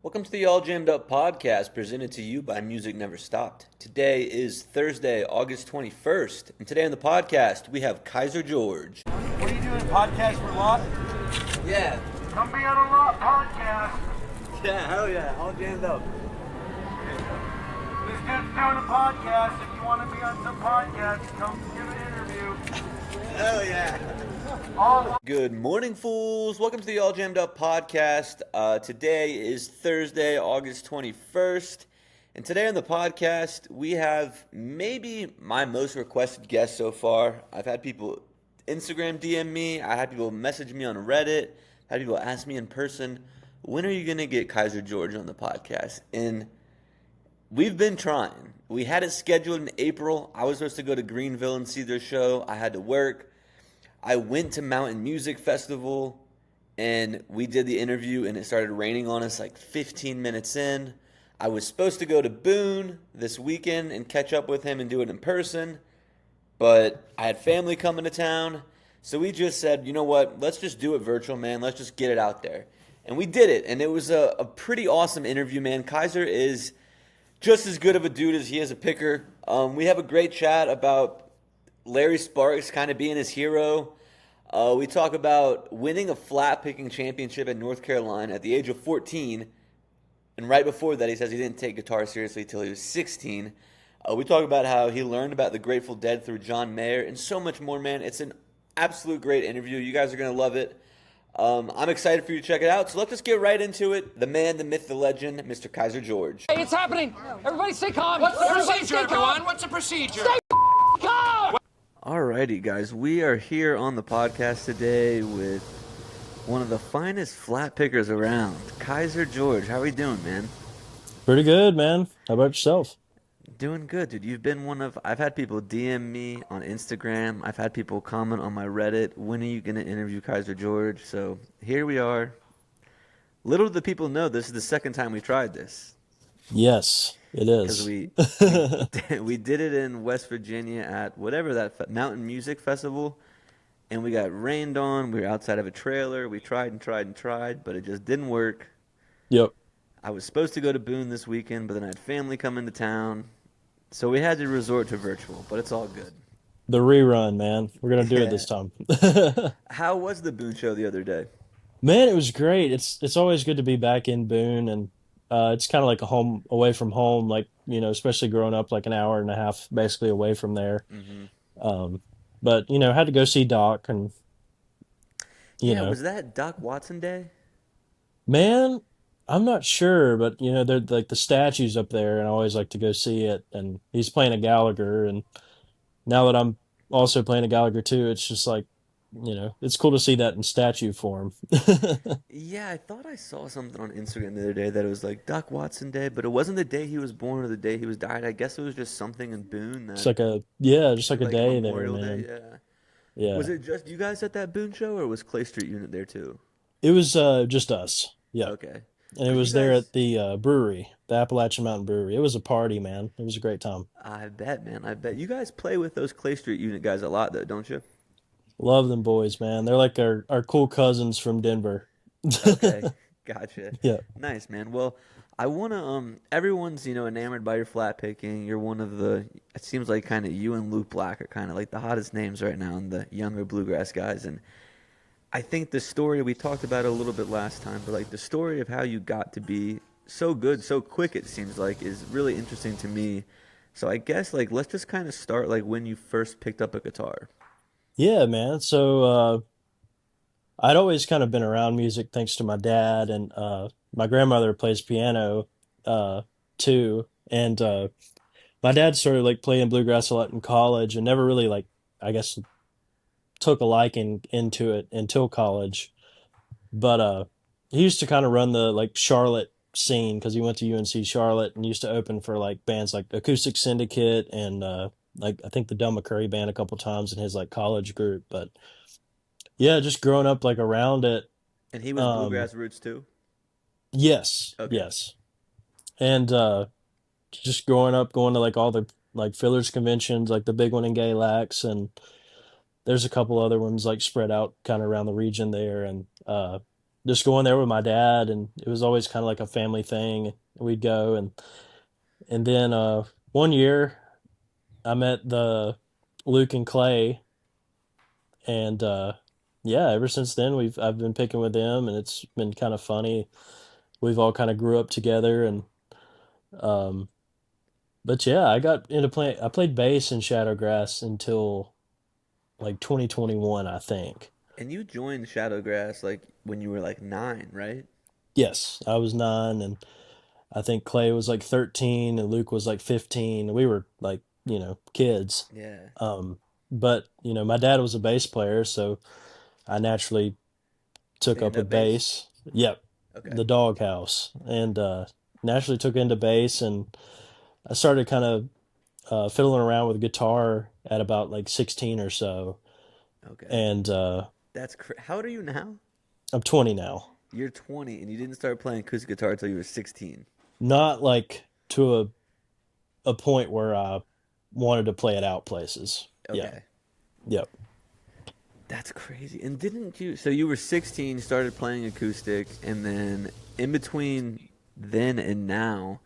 Welcome to the All Jammed Up podcast presented to you by Music Never Stopped. Today is Thursday, August 21st, and today on the podcast we have Kyser George. What are you doing, podcast for lot? Yeah. Come be on a lot podcast. Yeah, hell yeah, All Jammed Up. This dude's doing a podcast. If you want to be on some podcast, come give an interview. Hell yeah. All Good morning, fools. Welcome to the All Jammed Up podcast. Today is Thursday, August 21st, and today on the podcast we have maybe my most requested guest so far. I've had people Instagram DM me, I had people message me on Reddit, I had people ask me in person, when are you going to get Kyser George on the podcast? And we've been trying. We had it scheduled in April. I was supposed to go to Greenville and see their show. I had to work. I went to Mountain Music Festival, and we did the interview, and it started raining on us like 15 minutes in. I was supposed to go to Boone this weekend and catch up with him and do it in person, but I had family coming to town, so we just said, you know what, let's just do it virtual, man. Let's just get it out there. And we did it, and it was a pretty awesome interview, man. Kyser is just as good of a dude as he is a picker. We have a great chat about Larry Sparks kind of being his hero. We talk about winning a flat picking championship in North Carolina at the age of 14. And right before that, he says he didn't take guitar seriously until he was 16. We talk about how he learned about the Grateful Dead through John Mayer and so much more, man. It's an absolute great interview. You guys are going to love it. I'm excited for you to check it out. So let's just get right into it. The man, the myth, the legend, Mr. Kyser George. Hey, it's happening. Everybody stay calm. What's the Everybody procedure, stay calm. everyone? What's the procedure? Stay calm. Alrighty, guys, we are here on the podcast today with one of the finest flat pickers around, Kyser George. How are we doing, man? Pretty good, man. How about yourself? Doing good, dude. You've been I've had people DM me on Instagram. I've had people comment on my Reddit. When are you going to interview Kyser George? So here we are. Little do the people know this is the second time we tried this. Yes, it Because is. we did it in West Virginia at whatever that Mountain Music Festival, and we got rained on. We were outside of a trailer. We tried and tried and tried, but it just didn't work. Yep. I was supposed to go to Boone this weekend, but then I had family come into town, so we had to resort to virtual. But it's all good. The rerun, man. We're gonna do it this time. How was the Boone show the other day? Man, it was great. It's always good to be back in Boone, and it's kind of like a home away from home, like, especially growing up like an hour and a half basically away from there. But had to go see Doc, and Was that Doc Watson Day? man, I'm not sure, but they're like the statues up there, and I always like to go see it. And he's playing a Gallagher, and now that I'm also playing a Gallagher too, it's just like, it's cool to see that in statue form. Yeah, I thought I saw something on Instagram the other day that it was like Doc Watson Day, but it wasn't the day he was born or the day he was died. I guess it was just something in Boone that It's like just like a day there, Memorial man. Day, yeah. Yeah. Was it just you guys at that Boone show, or was Clay Street Unit there too? It was just us. Yeah. Okay. And it You was there guys- at the brewery, the Appalachian Mountain Brewery. It was a party, man. It was a great time. I bet, man. I bet you guys play with those Clay Street Unit guys a lot, though, don't you? Love them boys, man. They're like our cool cousins from Denver. Okay, gotcha. Yeah. Nice, man. Well, I wanna everyone's enamored by your flat picking. You're one of the. It seems like kind of you and Luke Black are kind of like the hottest names right now, and the younger bluegrass guys. And I think the story we talked about it a little bit last time, but like the story of how you got to be so good so quick, it seems like, is really interesting to me. So I guess like let's just kind of start like when you first picked up a guitar. Yeah, man. So I'd always kind of been around music thanks to my dad, and my grandmother plays piano too. And my dad started like playing bluegrass a lot in college, and never really like, I guess, took a liking into it until college. But he used to kind of run the like Charlotte scene because he went to UNC Charlotte and used to open for like bands like Acoustic Syndicate and like I think the Del McCurry band a couple times in his like college group. But yeah, just growing up like around it. And he was Um, bluegrass roots too. Yes, Okay. yes. And just growing up, going to like all the like fillers conventions, like the big one in Gay Lax, and there's a couple other ones like spread out kind of around the region there. And just going there with my dad, and it was always kind of like a family thing. We'd go, and then one year I met the Luke and Clay, and yeah, ever since then I've been picking with them, and it's been kind of funny. We've all kind of grew up together, and um, but yeah, I got into playing. I played bass in Shadowgrass until like 2021, I think. And you joined Shadowgrass like when you were like 9, right? Yes, I was 9, and I think Clay was like 13, and Luke was like 15. We were like, kids. Yeah. Um, but my dad was a bass player, so I naturally took up a Stand-up bass? bass. Yep, Okay. the doghouse, and naturally took into bass, and I started kind of fiddling around with guitar at about like 16 or so, Okay. and How old are you now? I'm 20 now. You're 20 and you didn't start playing acoustic guitar until you were 16. Not like to a point where I wanted to play it out places. Yeah. Okay. Yep. That's crazy. And didn't you, so you were 16, you started playing acoustic, and then in between then and now,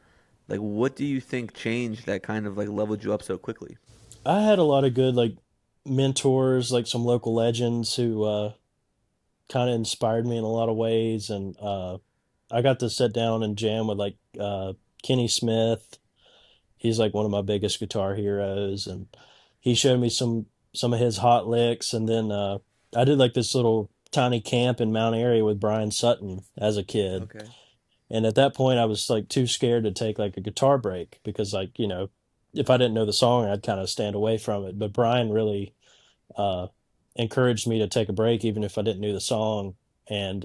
like what do you think changed that kind of like leveled you up so quickly? I had a lot of good like mentors, like some local legends who kind of inspired me in a lot of ways, and I got to sit down and jam with like Kenny Smith. He's like one of my biggest guitar heroes, and he showed me some of his hot licks, and then I did like this little tiny camp in Mount Airy with Brian Sutton as a kid. Okay. And at that point I was like too scared to take like a guitar break because like, if I didn't know the song, I'd kind of stand away from it. But Brian really uh encouraged me to take a break even if I didn't know the song. And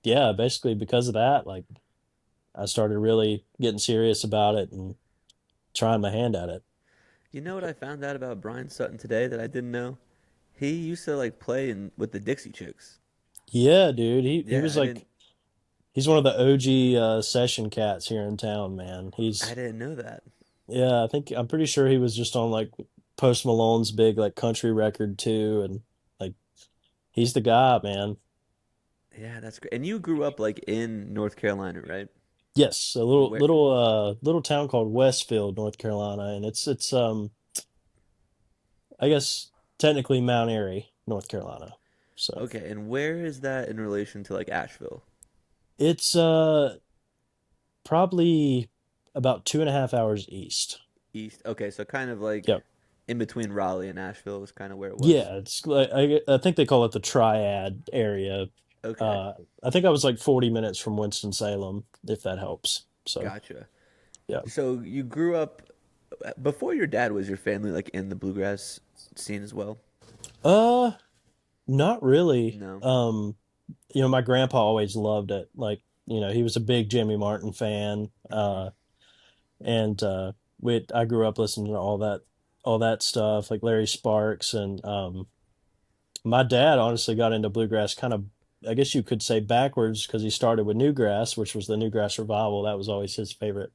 yeah, basically because of that, like I started really getting serious about it and trying my hand at it. You know what I found out about Brian Sutton today that I didn't know? He used to like play with the Dixie Chicks. Yeah, dude. He Yeah, was like he's one of the OG session cats here in town, man. I didn't know that. Yeah, I'm pretty sure he was just on like Post Malone's big like country record too, and like he's the guy, man. Yeah, that's great. And you grew up like in North Carolina, right? Yes, a Where? little town called Westfield, North Carolina, and it's I guess technically Mount Airy, North Carolina. So Okay, and where is that in relation to like Asheville? it's probably about 2.5 hours east. East. Okay, so kind of like Yep. in between Raleigh and Asheville is kind of where it was. Yeah, it's like I think they call it the Triad area. Okay, Uh, I think I was like 40 minutes from Winston-Salem, if that helps. So gotcha. yeah. So you grew up before your dad, was your family like in the bluegrass scene as well? Uh, Not really. No. My grandpa always loved it. Like, he was a big Jimmy Martin fan. Hmm. And I grew up listening to all that stuff, like Larry Sparks, and my dad honestly got into bluegrass kind of, I guess you could say backwards because he started with Newgrass, which was the Newgrass Revival. That was always his favorite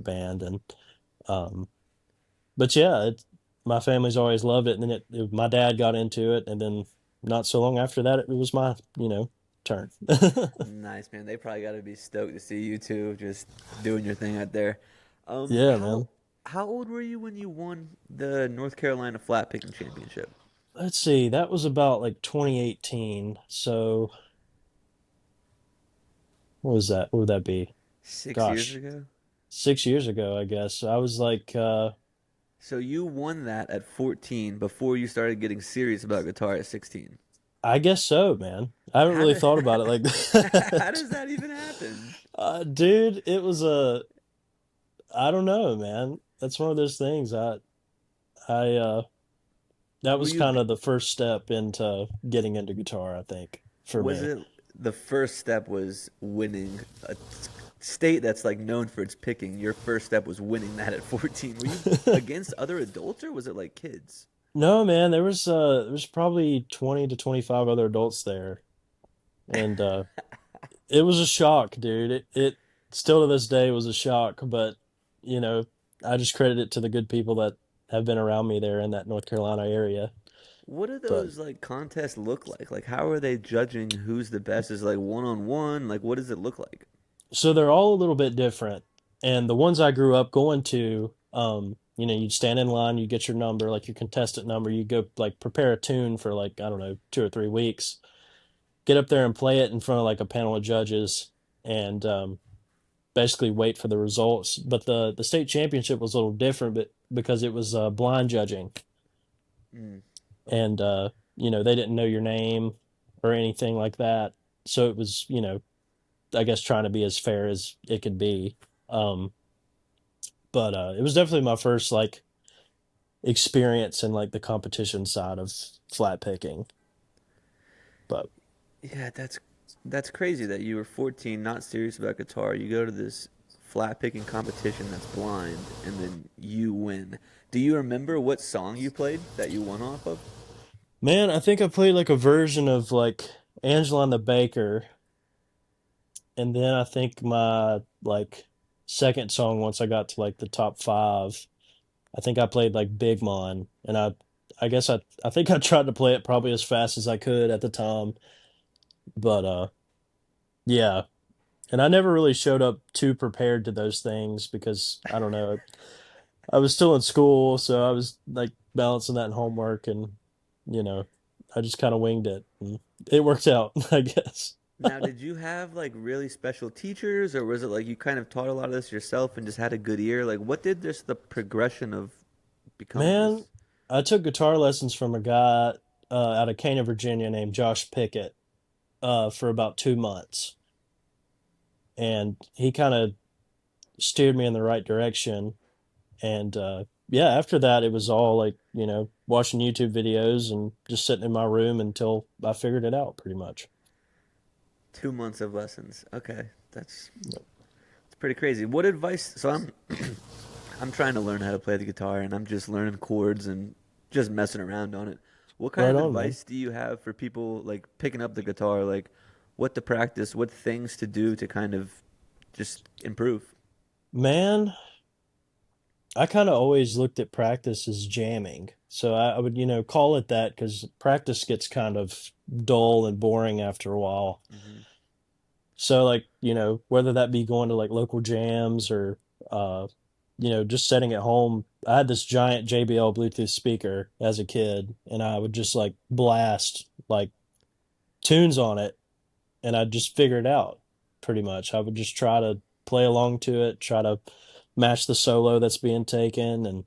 band, and um, but yeah, my family's always loved it. And then my dad got into it, and then not so long after that, it was my turn. Nice, man. They probably got to be stoked to see you two just doing your thing out there. Um, Yeah, how man. how old were you when you won the North Carolina flat picking championship? Let's see, that was about like 2018. So what was that? What would that be? 6 years Gosh, ago? 6 years ago, I guess. I was like, So you won that at 14 before you started getting serious about guitar at 16. I guess so, man. I haven't How really did thought about it like how that. does that even happen? Dude, it was I don't know, man. That's one of those things. I that Were was you kind of the first step into getting into guitar, I think, for Was me. it the first step was winning a state that's like known for its picking? Your first step was winning that at 14. Were you against other adults or was it like kids? No, man, there was probably 20 to 25 other adults there, and it was a shock, dude. It still to this day was a shock, but you know, I just credit it to the good people that have been around me there in that North Carolina area. What do But those like contests look like? Like, how are they judging who's the best? Is it like one on one? Like, what does it look like? so they're all a little bit different. And the ones I grew up going to, you'd stand in line, you get your number, like your contestant number, you go like prepare a tune for like, I don't know, 2 or 3 weeks, get up there and play it in front of like a panel of judges and basically wait for the results. But the state championship was a little different, but because it was blind judging, Mm. and they didn't know your name or anything like that. So it was, I guess trying to be as fair as it could be. Um, but it was definitely my first like experience in like the competition side of flat picking. But Yeah, that's crazy that you were 14, not serious about guitar. You go to this flat picking competition that's blind, and then you win. Do you remember what song you played that you won off of? man, I think I played like a version of like Angela and the Baker, and then I think my like second song once I got to like the top five, I think I played like Big Mon, and I guess I think I tried to play it probably as fast as I could at the time, but yeah, and I never really showed up too prepared to those things because I don't know, I was still in school, so I was like balancing that in homework, and you know, I just kind of winged it, and it worked out, I guess. Now, did you have like really special teachers, or was it like you kind of taught a lot of this yourself and just had a good ear? Like, what did this the progression of becoming Man, this? I took guitar lessons from a guy out of Cana, Virginia named Josh Pickett for about 2 months. And he kind of steered me in the right direction. And yeah, after that, it was all like, watching YouTube videos and just sitting in my room until I figured it out pretty much. 2 months of lessons. Okay, that's pretty crazy. What advice? So I'm trying to learn how to play the guitar, and I'm just learning chords and just messing around on it. What kind Right of on, man. advice do you have for people like picking up the guitar, like what to practice, what things to do to kind of just improve? Man, I kind of always looked at practice as jamming. So I would, call it that because practice gets kind of dull and boring after a while. Hmm. So like, whether that be going to like local jams or uh just sitting at home. I had this giant JBL Bluetooth speaker as a kid and I would just like blast like tunes on it and I'd just figure it out pretty much. I would just try to play along to it, try to match the solo that's being taken and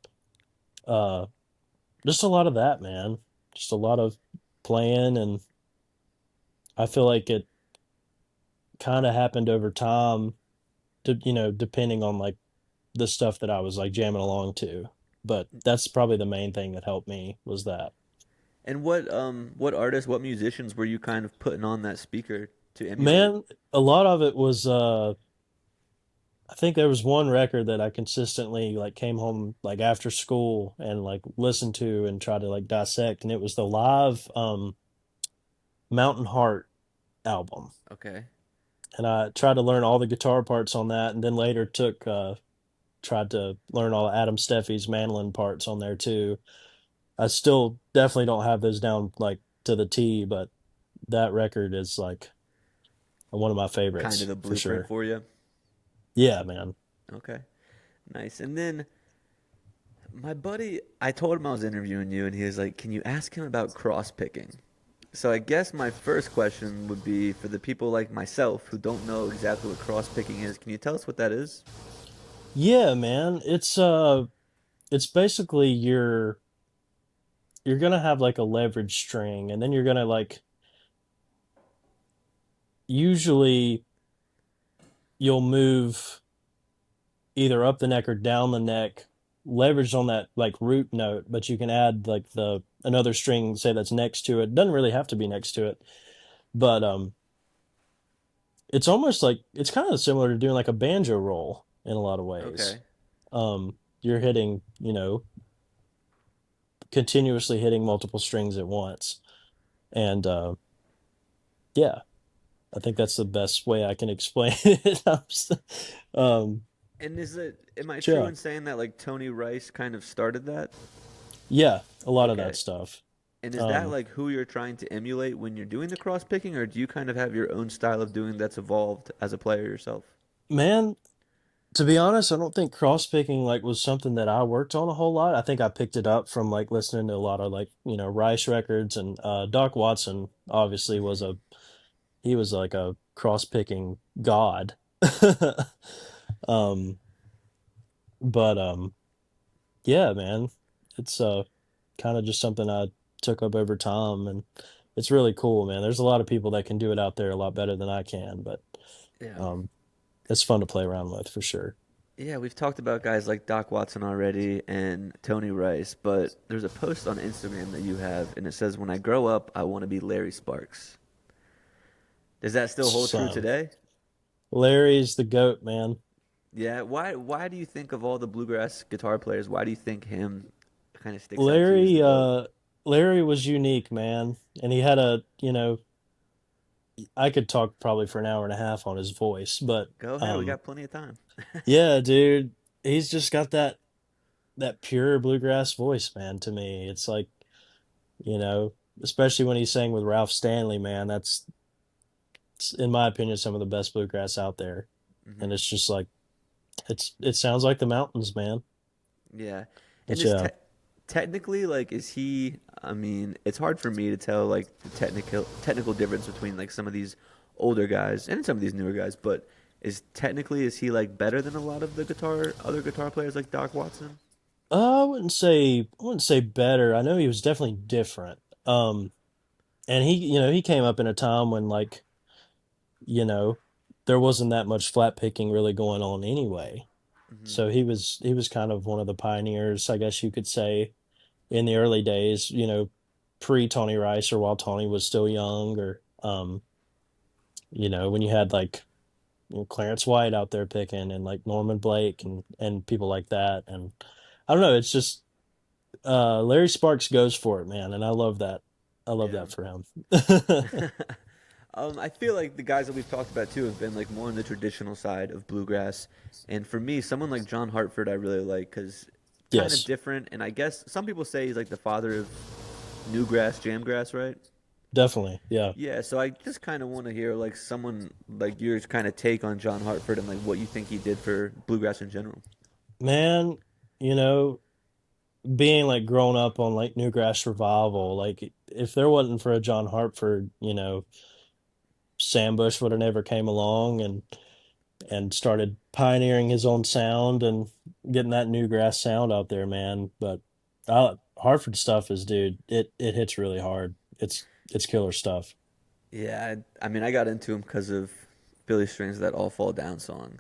uh just a lot of that, man. Just a lot of playing and I feel like it kind of happened over time depending on like the stuff that I was like jamming along to. But that's probably the main thing that helped me was that. And what artists, what musicians were you kind of putting on that speaker to emulate? Man, a lot of it was I think there was one record that I consistently like came home like after school and like listened to and tried to like dissect and it was the live Mountain Heart album. Okay. And I tried to learn all the guitar parts on that and then later tried to learn all Adam Steffi's mandolin parts on there too. I still definitely don't have those down like to the T, but that record is like one of my Kind of favorites the for blueprint sure. for you. Yeah, man. Okay. Nice. And then my buddy, I told him I was interviewing you, and he was like, "Can you ask him about cross picking?" So I guess my first question would be for the people like myself who don't know exactly what cross picking is. Can you tell us what that is? Yeah, man. It's basically you're gonna have like a leverage string and then you're gonna like usually you'll move either up the neck or down the neck, leveraged on that like root note, but you can add like the another string, say that's next to it. Doesn't really have to be next to it, but it's almost like it's kind of similar to doing like a banjo roll in a lot of ways. Okay. You're hitting, continuously hitting multiple strings at once. And yeah, I think that's the best way I can explain it. um, And am I true yeah, in saying that like Tony Rice kind of started that? yeah, a lot of that Okay. stuff. And is that Um, like who you're trying to emulate when you're doing the cross picking, or do you kind of have your own style of doing that's evolved as a player yourself? man, to be honest, I don't think cross picking like was something that I worked on a whole lot. I think I picked it up from like listening to a lot of like, Rice records, and Doc Watson obviously was Hmm. a he was like a cross picking god. Um, but yeah, man, it's kind of just something I took up over time, and it's really cool, man. There's a lot of people that can do it out there a lot better than I can, but Yeah. um, it's fun to play around with for sure. Yeah, we've talked about guys like Doc Watson already and Tony Rice, but there's a post on Instagram that you have, and it says, "When I grow up, I want to be Larry Sparks." Does that still hold true So today? Larry's the goat, man. Yeah. Why do you think of all the bluegrass guitar players, why do you think him kind of sticks out to you as the Larry, GOAT? Larry was unique, man, and he had I could talk probably for an hour and a half on his voice, but Go ahead, we um, got plenty of time. yeah, dude, he's just got that pure bluegrass voice, man. To me, it's like you know, especially when he sang with Ralph Stanley, man. That's, in my opinion, some of the best bluegrass out there, and Hmm. it's just like it sounds like the mountains, man. Yeah. And But is yeah, technically like is he I mean, it's hard for me to tell like the technical difference between like some of these older guys and some of these newer guys, but is he like better than a lot of the other guitar players like Doc Watson? I wouldn't say better. I know he was definitely different. And he came up in a time when like you know there wasn't that much flat picking really going on anyway. Hmm. So he was kind of one of the pioneers, I guess you could say, in the early days. Pre Tony Rice, or while Tony was still young, or when you had like Clarence White out there picking, and like Norman Blake, and people like that. And I don't know, it's just Larry Sparks goes for it, man, and I love that. I love Yeah. that for him. I feel like the guys that we've talked about too have been like more on the traditional side of bluegrass, and for me, someone like John Hartford I really like because kind of Yes, different, and I guess some people say he's like the father of newgrass, jamgrass, right? definitely. Yeah. Yeah, so I just kind of want to hear like someone like yours kind of take on John Hartford and like what you think he did for bluegrass in general. Man, you know, being like grown up on like Newgrass Revival, like if there wasn't for a John Hartford, Sam Bush would have never came along and started pioneering his own sound and getting that Newgrass sound out there, man. But Hartford stuff is, dude, it hits really hard. It's killer stuff. Yeah, I mean, I got into him because of Billy Strings' that All Fall Down song,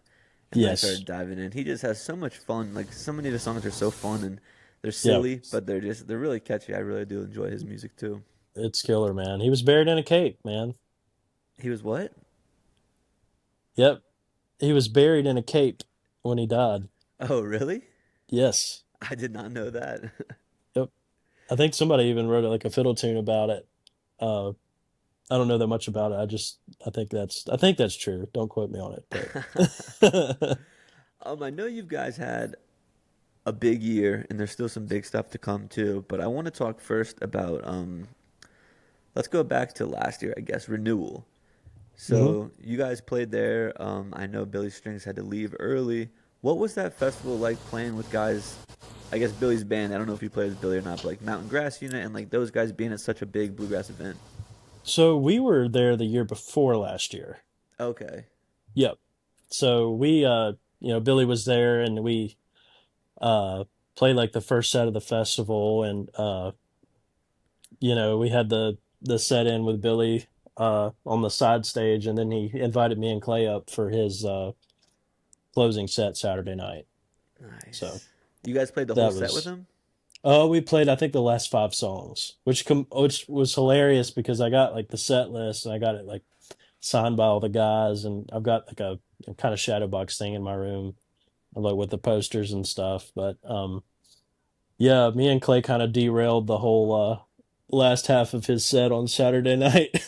and then I Yes. started diving in. He just has so much fun. Like so many of the songs are so fun and they're Yeah. silly, but they're really catchy. I really do enjoy his music too. It's killer, man. He was buried in a cape, man. He was what? Yep. He was buried in a cape when he died. Oh, really? Yes. I did not know that. Yep. I think somebody even wrote like a fiddle tune about it. Uh, I don't know that much about it. I think that's true. Don't quote me on it, but I know you guys had a big year, and there's still some big stuff to come too. But I want to talk first about let's go back to last year, I guess, Renewal. Mhm. So you guys played there. I know Billy Strings had to leave early. What was that festival like playing with guys? I guess Billy's band. I don't know if you played with Billy or not, but like Mountain Grass Unit and like those guys being at such a big bluegrass event. So we were there the year before last year. Okay. Yep. So we Billy was there, and we uh played like the first set of the festival, and we had the set in with Billy on the side stage, and then he invited me and Clay up for his closing set Saturday night. So Nice. You guys played the whole that set with was him? we played, I think, the last five songs, which was hilarious because I got like the set list, and I got it like signed by all the guys, and I've got like a kind of shadow box thing in my room, like with the posters and stuff. But yeah, me and Clay kind of derailed the whole last half of his set on Saturday night.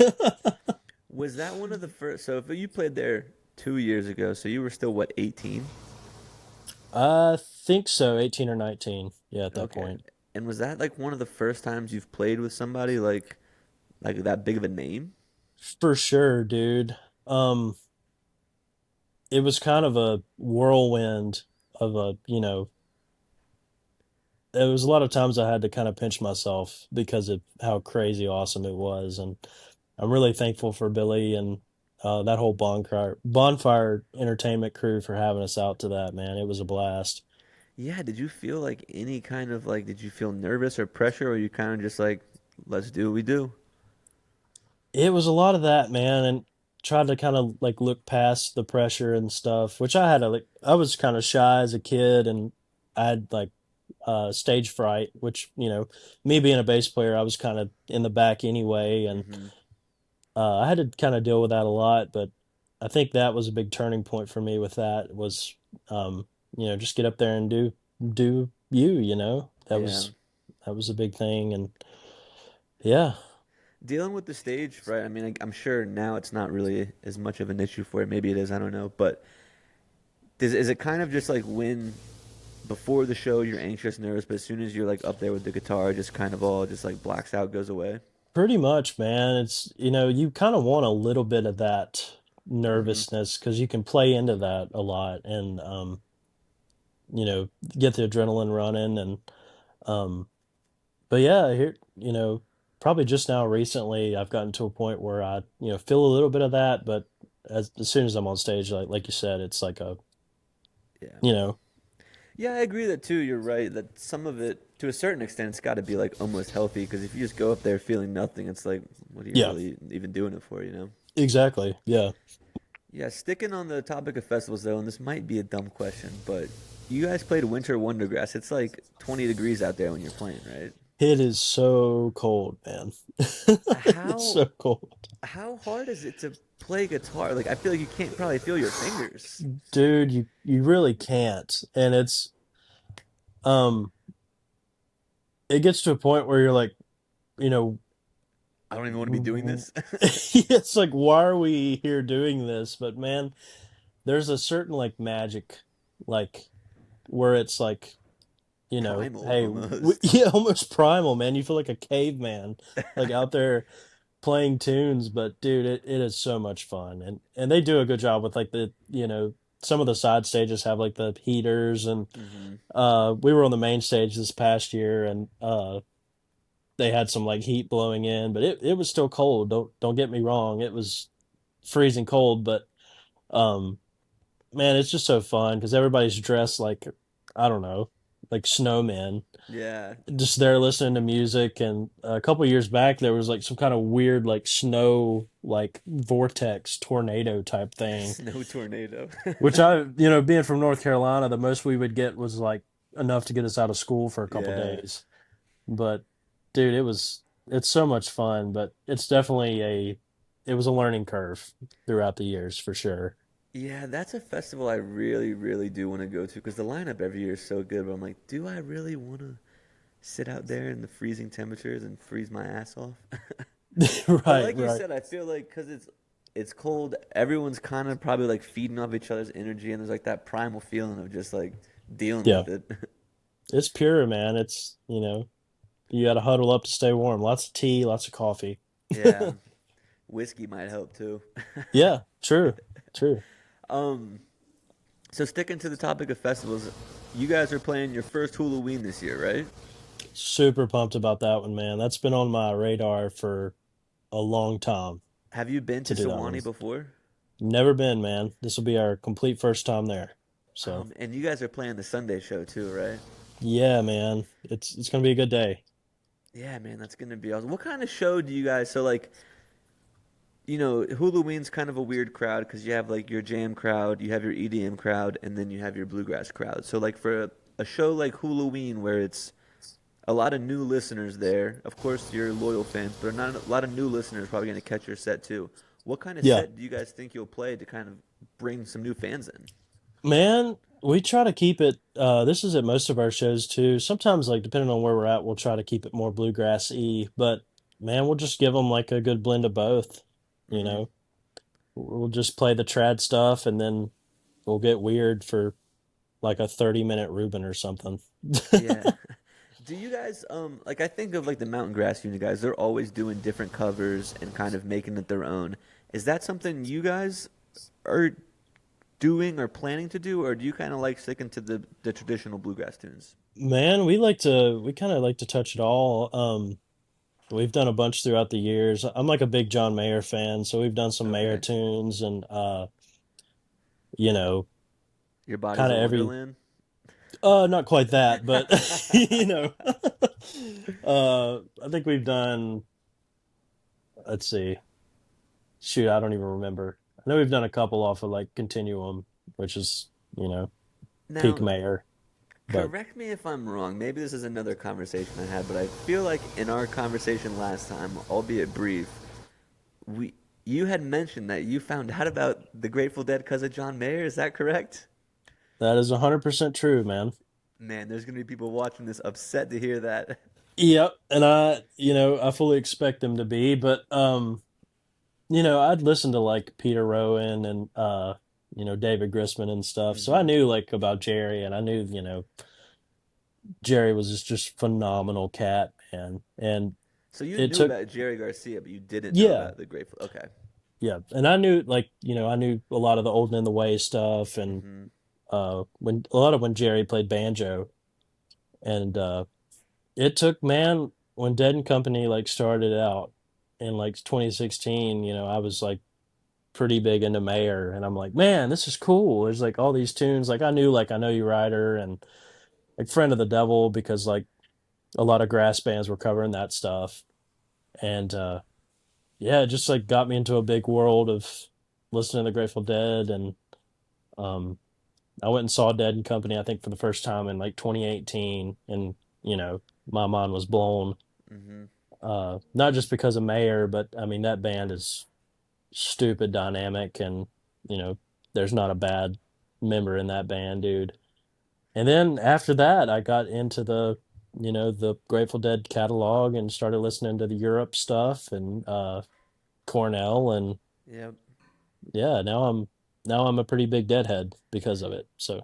Was that one of the first? So if you played there 2 years ago, so you were still what, 18? I think so, 18 or 19. Yeah, at that Okay. point. And was that like one of the first times you've played with somebody like that big of a name? For sure, dude. Um, it was kind of a whirlwind of a, there was a lot of times I had to kind of pinch myself because of how crazy awesome it was. And I'm really thankful for Billy and that whole bonfire entertainment crew for having us out to that, man. It was a blast. Yeah, did you feel like any kind of like did you feel nervous or pressure or you kind of just like let's do what we do? It was a lot of that, man, and tried to kind of like look past the pressure and stuff, which I was kind of shy as a kid and I had like stage fright, which, me being a bass player, I was kind of in the back anyway, and Hmm. I had to kind of deal with that a lot, but I think that was a big turning point for me with that was, just get up there and do you, Yeah. that was a big thing, and yeah, Dealing with the stage, right? I mean, I'm sure now it's not really as much of an issue for it. Maybe it is, I don't know. But is it kind of just like when before the show you're anxious, nervous, but as soon as you're like up there with the guitar, just kind of all just like blacks out, goes away? pretty much, man. It's, you kind of want a little bit of that Hmm. nervousness because you can play into that a lot and, get the adrenaline running and, um, but yeah, here, probably just now recently, I've gotten to a point where I, feel a little bit of that, but as soon as I'm on stage, like you said, it's like a, Yeah. you know, Yeah, I agree that too. You're right that some of it, to a certain extent, it's got to be like almost healthy because if you just go up there feeling nothing, it's like, what are you yeah, really even doing it for, you know? exactly. Yeah. Yeah, sticking on the topic of festivals though, and this might be a dumb question, but you guys played Winter Wondergrass. It's like 20 degrees out there when you're playing, right? It is so cold, man. It's How so cold. how hard is it to play guitar? Like I feel like you can't probably feel your fingers. Dude, you really can't. And um it gets to a point where you're like, you know, I don't even want to be doing this. it's like why are we here doing this? But man, there's a certain like magic like where it's like, Primal hey, almost. yeah, almost primal, man. You feel like a caveman like out there playing tunes, but dude, it is so much fun. And they do a good job with like some of the side stages have like the heaters and Hmm. we were on the main stage this past year and they had some like heat blowing in, but it was still cold. Don't get me wrong. It was freezing cold, but um man, it's just so fun because everybody's dressed like I don't know, like snowmen, Yeah. just there listening to music. And a couple of years back, there was like some kind of weird like snow like vortex tornado type thing, Snow tornado. which being from North Carolina, the most we would get was like enough to get us out of school for a couple Yeah. days. But dude, it's so much fun, but it's definitely it was a learning curve throughout the years for sure. Yeah, that's a festival I really, really do want to go to because the lineup every year is so good. But I'm like, do I really want to sit out there in the freezing temperatures and freeze my ass off? But Right, like you right. said, I feel like because it's cold, everyone's kind of probably like feeding off each other's energy, and there's like that primal feeling of just like dealing Yeah. with it. It's pure, man. It's, you got to huddle up to stay warm. Lots of tea, lots of coffee. Yeah, whiskey might help too. Yeah, true, true. Um, so sticking to the topic of festivals, you guys are playing your first Halloween this year, right? Super pumped about that one, man. That's been on my radar for a long time Have you been to to do that one. Sewanee before? Never been, man. This will be our complete first time there. So, And you guys are playing the Sunday show too, right? yeah, man. It's gonna be a good day. Yeah, man, that's gonna be awesome. What kind of show do you guys? So like, Halloween's kind of a weird crowd because you have like your jam crowd, you have your EDM crowd, and then you have your bluegrass crowd. So like for a show like Halloween where it's a lot of new listeners there, of course your loyal fans, but not a lot of new listeners probably gonna catch your set too. What kind of Yeah. set do you guys think you'll play to kind of bring some new fans in? Man, we try to keep it this is at most of our shows too. Sometimes like depending on where we're at, we'll try to keep it more bluegrass-y, but man, we'll just give them like a good blend of both, you Hmm. know. We'll just play the trad stuff and then we'll get weird for like a 30-minute Reuben or something. Yeah. Do you guys like I think of like the Mountain Grass Unit guys, they're always doing different covers and kind of making it their own. Is that something you guys are doing or planning to do, or do you kind of like sticking to the traditional bluegrass tunes? Man, we kind of like to touch it all. We've done a bunch throughout the years. I'm like a big John Mayer fan, so we've done some Mayer Okay. tunes and you know, Your body's kind a of every wonderland. not quite that, but you know. I think we've done, let's see. Shoot, I don't even remember. I know we've done a couple off of like Continuum, which is, you know, peak Now, Mayer, but correct me if I'm wrong. Maybe this is another conversation I had, but I feel like in our conversation last time, albeit brief, we you had mentioned that you found out about the Grateful Dead because of John Mayer. Is that correct? that is 100% true, man. Man, there's gonna be people watching this upset to hear that. Yep, and I fully expect them to be, but I'd listen to like Peter Rowan and David Grisman and stuff. So I Hmm. knew like about Jerry, and I knew, Jerry was just phenomenal cat, man. And So you it knew took about Jerry Garcia, but you didn't know yeah, about the Grateful. Okay. yeah. And I knew like, I knew a lot of the Old and in the Way stuff and Hmm. when a lot of when Jerry played banjo and it took man when Dead and Company like started out in like 2016, I was like pretty big into Mayer and I'm like, man, this is cool. There's like all these tunes like I knew like I Know You Rider and like Friend of the Devil because like a lot of grass bands were covering that stuff. And yeah, it just like got me into a big world of listening to the Grateful Dead and um I went and saw Dead and Company I think for the first time in like 2018 and my mind was blown. Hmm. Not just because of Mayer, but I mean that band is stupid dynamic and you know there's not a bad member in that band, dude. And then after that I got into the Grateful Dead catalog and started listening to the Europe stuff and Cornell and Yeah. yeah, now I'm a pretty big Deadhead because of it. So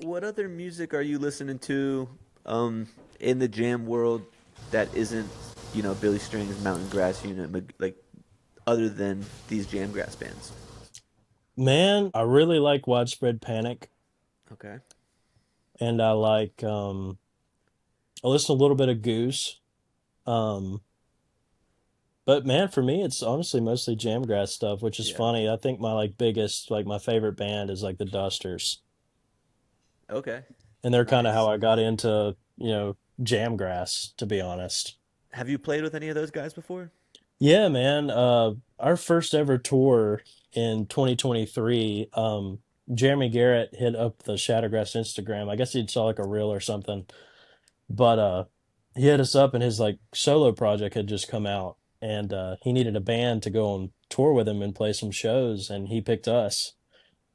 What other music are you listening to um, in the jam world that isn't, Billy Strings, Mountain Grass Unit, like other than these jam grass bands? man, I really like Widespread Panic Okay. and I listen a little bit of Goose. Um but man, for me it's honestly mostly Jamgrass stuff, which is Yeah. funny. I think my like biggest like my favorite band is like the Dusters. Okay. And they're kind of how Nice. I got into, Jamgrass, to be honest. Have you played with any of those guys before? Yeah, man. Our first ever tour in 2023, Jeremy Garrett hit up the Shadowgrass Instagram. I guess he saw like a reel or something. But he hit us up and his like solo project had just come out and he needed a band to go on tour with him and play some shows and he picked us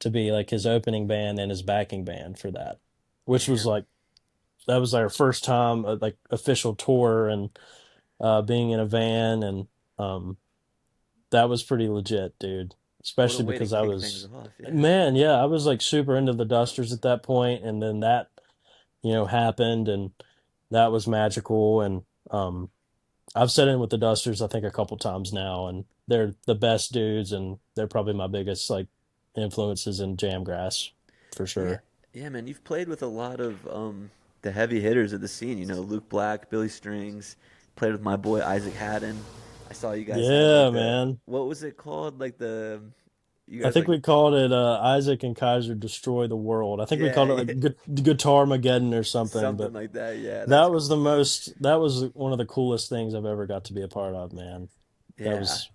to be like his opening band and his backing band for that. Which was Damn. like that was our first time like official tour and being in a van and um that was pretty legit, dude. What a Especially way to because I kick things was off. Yeah. man, yeah, I was like super into the Dusters at that point and then that happened and that was magical and I've set in with the Dusters I think a couple times now and they're the best dudes and they're probably my biggest like influences in Jamgrass for Yeah. sure. Yeah, man. You've played with a lot of the heavy hitters of the scene. Luke Black, Billy Strings. Played with my boy Isaac Haddon. I saw you guys had Yeah, like the man. what was it called? Like the you I guys think like we called it Isaac and Kyser Destroy the World. I think we yeah, called it yeah, like Guitar Mageddon or something, something but like that. Yeah, that that's was the most that was one of the coolest things I've ever got to be a part of, man. That yeah, was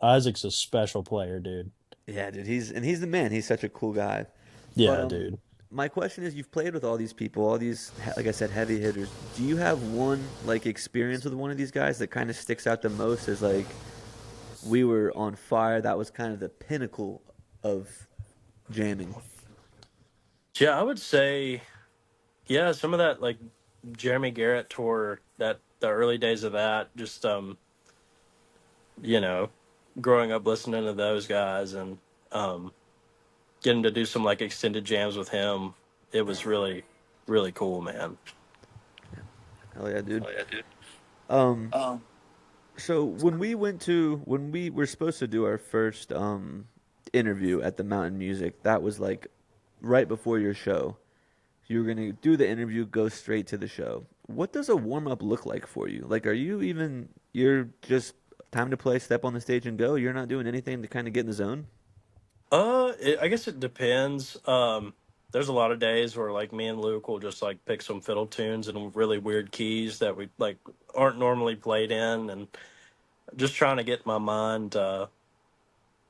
Isaac's a special player, dude. yeah, dude. He's the man. He's such a cool guy. But Yeah, dude. my question is, you've played with all these people, all these like I said, heavy hitters. Do you have one like experience with one of these guys that kind of sticks out the most as like we were on fire? That was kind of the pinnacle of jamming. Yeah, I would say yeah, some of that like Jeremy Garrett tour, that the early days of that, just you know, growing up listening to those guys and um getting to do some like extended jams with him, it was really, really cool, man. Hell yeah, dude. Um, so when we were supposed to do our first interview at the Mountain Music, that was like right before your show. You were gonna do the interview, go straight to the show. What does a warm up look like for you? Like, are you even you're just time to play, step on the stage and go? You're not doing anything to kind of get in the zone? I guess it depends. There's a lot of days where like me and Luke will just like pick some fiddle tunes and really weird keys that we like aren't normally played in, and just trying to get my mind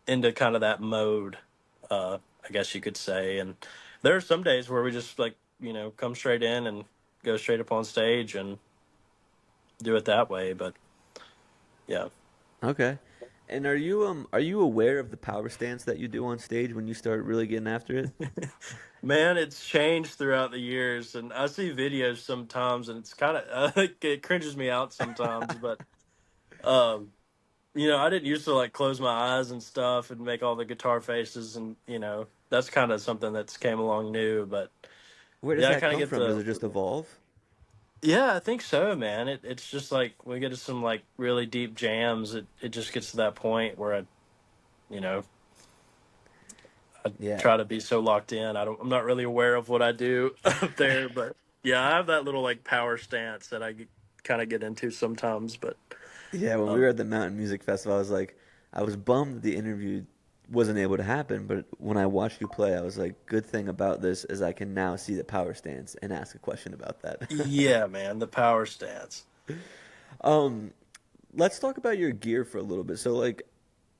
into kind of that mode. I guess you could say. And there are some days where we just like come straight in and go straight up on stage and do it that way. But yeah. Okay. And are you aware of the power stance that you do on stage when you start really getting after it? Man, it's changed throughout the years, and I see videos sometimes, and it's kind of it cringes me out sometimes. But um, I didn't used to like close my eyes and stuff and make all the guitar faces, and that's kind of something that's came along new. But Where does yeah, I that kind of come get from? Does the it just evolve? yeah, I think so, man. It's just like we get to some like really deep jams. It just gets to that point where you know I Yeah. try to be so locked in. I'm not really aware of what I do up there, but yeah, I have that little like power stance that kind of get into sometimes. But Yeah, when we um, were at the Mountain Music Festival, I was bummed that the interview wasn't able to happen, but when I watched you play, I was like, good thing about this is I can now see the power stance and ask a question about that. yeah, man, the power stance. Um, let's talk about your gear for a little bit. So like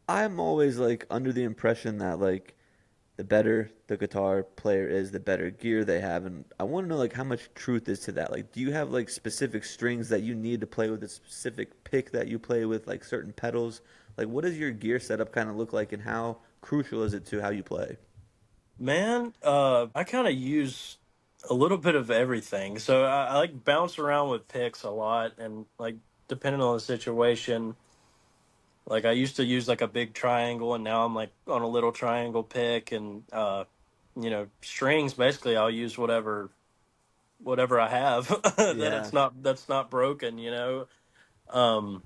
I'm always like under the impression that like the better the guitar player is, the better gear they have, and I want to know like how much truth is to that. Like, do you have like specific strings that you need to play with, a specific pick that you play with, like certain pedals? Like, what does your gear setup kind of look like, and how crucial is it to how you play? Man, I kind of use a little bit of everything. So I like bounce around with picks a lot, and like depending on the situation. Like I used to use like a big triangle, and now I'm like on a little triangle pick, and strings. Basically, I'll use whatever I have that Yeah, that's not broken. Um,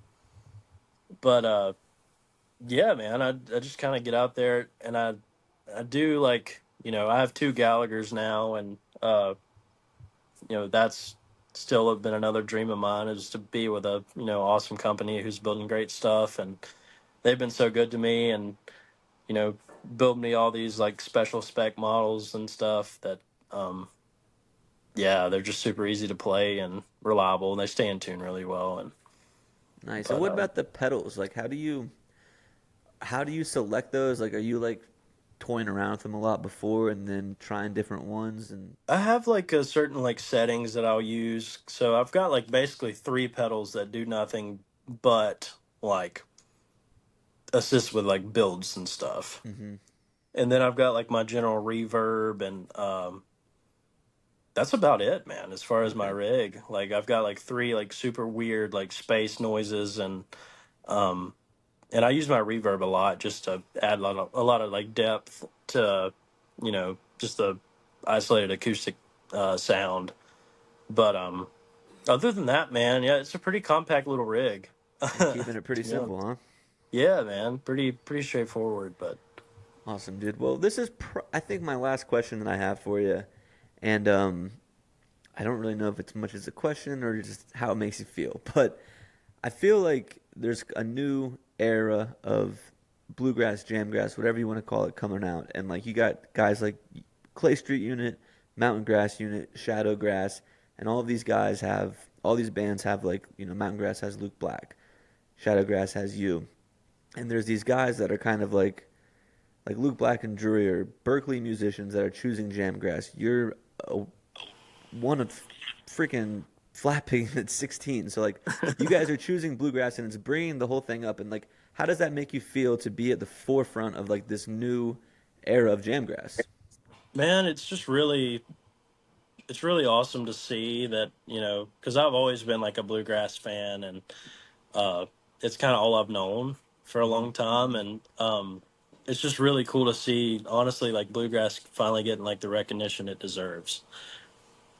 but yeah, man, I just kind of get out there, and I do like I have two Gallaghers now, and that's still been another dream of mine is to be with a awesome company who's building great stuff, and they've been so good to me, and you know, build me all these like special spec models and stuff that, um, yeah, they're just super easy to play and reliable, and they stay in tune really well. And nice. And but what about the pedals? Like, how do you select those? Like, are you like toying around with them a lot before and then trying different ones? And I have like a certain like settings that I'll use. So I've got like basically three pedals that do nothing but like assist with like builds and stuff. hmm And then I've got like my general reverb, and that's about it, man, as far as my okay, rig. Like I've got like three like super weird like space noises, um and I use my reverb a lot just to add a lot of like depth to just the isolated acoustic sound. But other than that, man, yeah, it's a pretty compact little rig. and keeping it To pretty be honest. simple, huh? Yeah, man, pretty straightforward. But Awesome, dude. Well, this is I think my last question that I have for you, and I don't really know if it's much as a question or just how it makes you feel, but I feel like there's a new era of bluegrass, jamgrass, whatever you want to call it, coming out, and like you got guys like Clay Street Unit, Mountain Grass Unit, Shadowgrass, and all these bands have like Mountain Grass has Luke Black, Shadowgrass has you, and there's these guys that are kind of like Luke Black and Drury are Berkeley musicians that are choosing jamgrass. You're a, one of freaking flapping at 16. So like you guys are choosing bluegrass and it's bringing the whole thing up. And like, how does that make you feel to be at the forefront of like this new era of jamgrass? man, it's really awesome to see that because I've always been like a bluegrass fan, and uh, it's kind of all I've known for a hmm long time, and it's just really cool to see, honestly, like bluegrass finally getting like the recognition it deserves,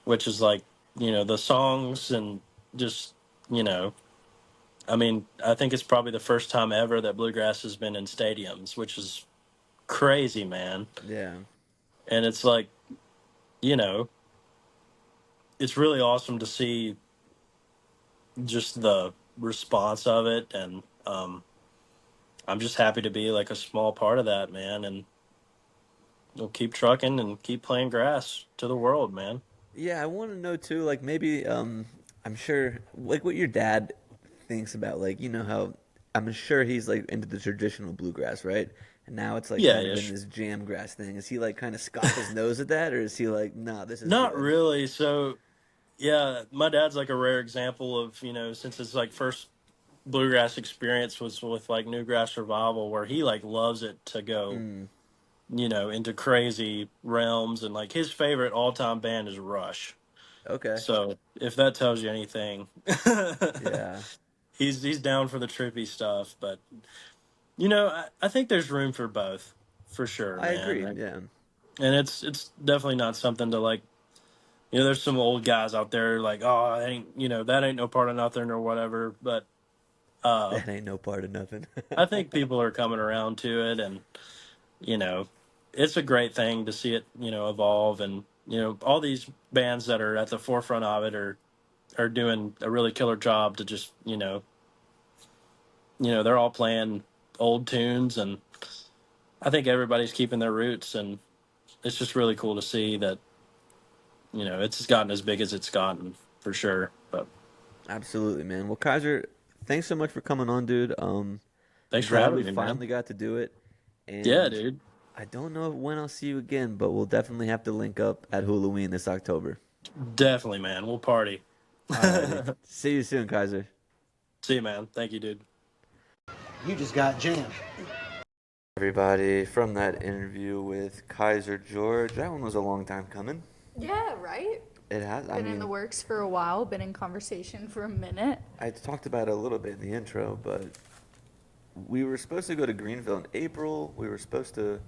which is like the songs and just, you know, I mean, I think it's probably the first time ever that bluegrass has been in stadiums, which is crazy, man. Yeah. And it's like, you know, it's really awesome to see just the response of it. And I'm just happy to be like a small part of that, man. And we'll keep trucking and keep playing grass to the world, man. Yeah, I want to know too, like maybe I'm sure like what your dad thinks about like you know how I'm sure he's like into the traditional bluegrass, right? And now it's like Yeah, kind of yeah. in this jam grass thing. Is he like kind of scoff his nose at that, or is he like, nah, this is Not good? really. So, yeah, my dad's like a rare example of, since his like first bluegrass experience was with like Newgrass Revival, where he like loves it to go, Mm, into crazy realms. And like his favorite all time band is Rush. okay. So if that tells you anything, Yeah, he's down for the trippy stuff. But I think there's room for both, for sure, I man. agree. Yeah. And it's definitely not something to like. There's some old guys out there like, oh, that ain't no part of nothing or whatever. But uh, That ain't no part of nothing. I think people are coming around to it, and you know, it's a great thing to see it, evolve, and all these bands that are at the forefront of it are doing a really killer job to just, they're all playing old tunes, and I think everybody's keeping their roots, and it's just really cool to see that, it's gotten as big as it's gotten for sure. But Absolutely, man. Well, Kaiser, thanks so much for coming on, dude. I'm thanks for glad we having me, man. finally got to do it, Yeah, and dude. I don't know when I'll see you again, but we'll definitely have to link up at Halloween this October. Definitely, man. We'll party. Alrighty. See you soon, Kaiser. See you, man. Thank you, dude. You just got jammed. Everybody, from that interview with Kaiser George, that one was a long time coming. Yeah, right? It has. I Been in the mean, works for a while, been in conversation for a minute. I talked about it a little bit in the intro, but we were supposed to go to Greenville in April. We were supposed to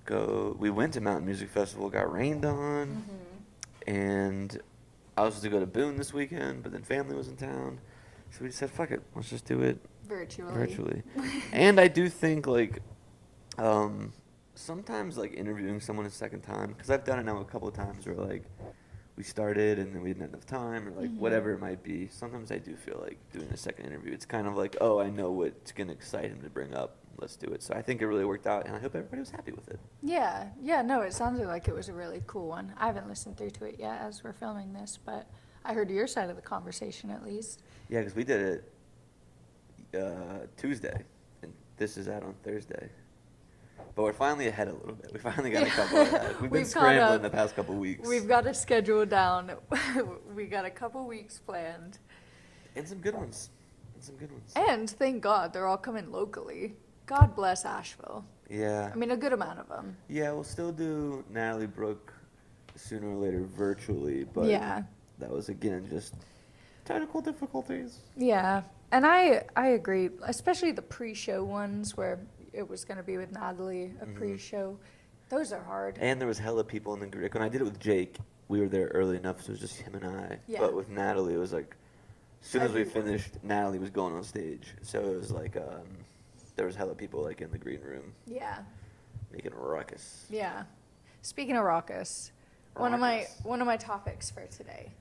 go. We went to Mountain Music Festival, got rained on, and I was supposed to go to Boone this weekend, but then family was in town, so we just said, "Fuck it, let's just do it virtually." And I do think like sometimes like interviewing someone a second time, because I've done it now a couple of times where like we started and then we didn't have enough time or like whatever it might be. Sometimes I do feel like doing a second interview. It's kind of like, oh, I know what's gonna excite him to bring up. Let's do it. So I think it really worked out, and I hope everybody was happy with it. Yeah, no, it sounded like it was a really cool one. I haven't listened through to it yet as we're filming this, but I heard your side of the conversation at least. Yeah, because we did it Tuesday, and this is out on Thursday. But we're finally ahead a little bit. We finally got a couple ahead. We've been We've caught scrambling up. the past couple weeks. We've got a schedule down. We got a couple weeks planned. And some good ones. And some good ones. And thank God they're all coming locally. God bless Asheville. Yeah. I mean, a good amount of them. Yeah, we'll still do Natalie Brooke sooner or later virtually, but Yeah. that was, again, just technical difficulties. Yeah, and I agree, especially the pre-show ones where it was going to be with Natalie, a pre-show. Those are hard. And there was hella people in the group. When I did it with Jake, we were there early enough, so it was just him and I. Yeah. But with Natalie, it was like, as soon as we Everyone. finished, Natalie was going on stage. So it was like, there was hella people like in the green room Yeah, making a ruckus. yeah. Speaking of raucous, one of my topics for today,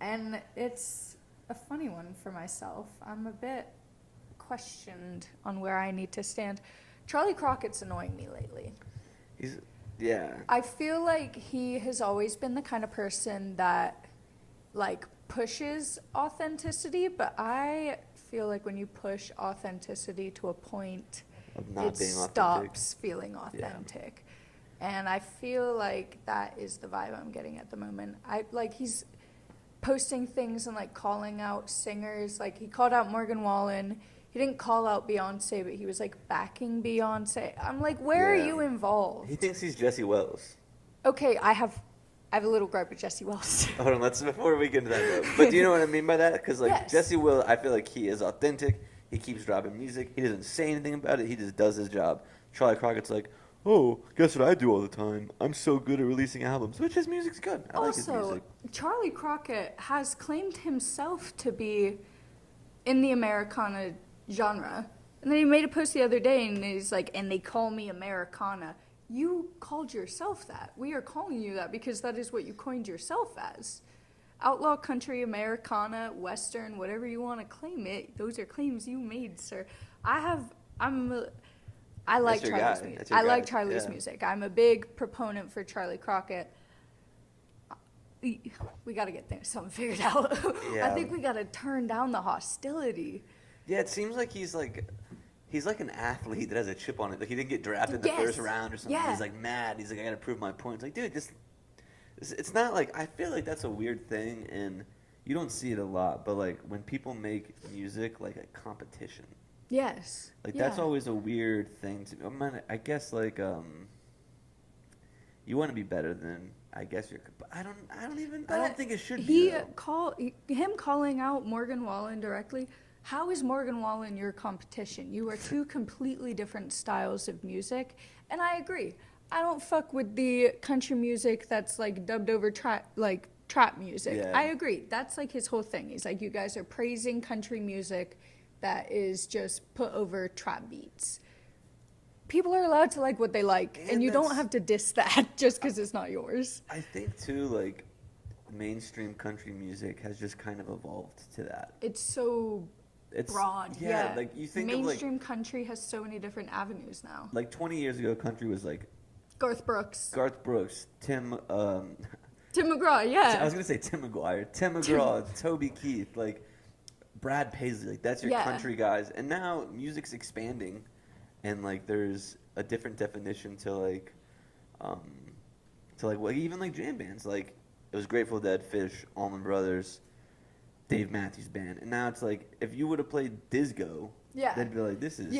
and it's a funny one for myself. I'm a bit questioned on where I need to stand. Charlie Crockett's annoying me lately. Yeah. I feel like he has always been the kind of person that, like, pushes authenticity, but I feel like when you push authenticity to a point, Of not it being authentic. stops feeling authentic. And I feel like that is the vibe I'm getting at the moment. He's posting things and, like, calling out singers. Like, he called out Morgan Wallen. He didn't call out Beyonce, but he was, like, backing Beyonce. I'm like, where Yeah. are you involved? He thinks he's Jesse Wells. Okay, I have a little gripe with Jesse Wells. Hold on, before we get into that, though. But do you know what I mean by that? Because, like, Yes. Jesse Will, I feel like he is authentic. He keeps dropping music. He doesn't say anything about it. He just does his job. Charlie Crockett's like, oh, guess what I do all the time? I'm so good at releasing albums, which his music's good. I like his Also, music. Charlie Crockett has claimed himself to be in the Americana genre. And then he made a post the other day and he's like, and they call me Americana. You called yourself that. We are calling you that because that is what you coined yourself as. Outlaw country, Americana, Western, whatever you want to claim it, those are claims you made, sir. I like That's your Charlie's guy. music. That's your I like guy. Charlie's Yeah. music. I'm a big proponent for Charlie Crockett. We got to get something figured out. Yeah. I think we got to turn down the hostility. Yeah, it seems like he's like an athlete that has a chip on it. Like he didn't get drafted in the Yes. first round or something. Yeah. He's like mad. He's like, I gotta prove my point. It's like, dude, it's not like, I feel like that's a weird thing, and you don't see it a lot. But like when people make music like a competition, Yes. like yeah. that's always a weird thing to. I guess like you want to be better than. I guess you're. But I don't think it should be. Though. Him calling out Morgan Wallen directly. How is Morgan Wallen your competition? You are two completely different styles of music, and I agree. I don't fuck with the country music that's like dubbed over trap music. Yeah. I agree. That's like his whole thing. He's like, you guys are praising country music that is just put over trap beats. People are allowed to like what they like, and you don't have to diss that just because it's not yours. I think too, like mainstream country music has just kind of evolved to that. It's so broad. Yeah, like you think mainstream country has so many different avenues now. like 20 years ago, country was like Garth Brooks, Tim McGraw. Yeah, I was gonna say Tim McGuire, Tim McGraw, Toby Keith, like Brad Paisley, like that's your country guys. And now music's expanding, and like there's a different definition to like well, even like jam bands. Like it was Grateful Dead, Fish, Allman Brothers, Dave Matthews Band, and now it's like if you would have played Disco, they'd be like, this is.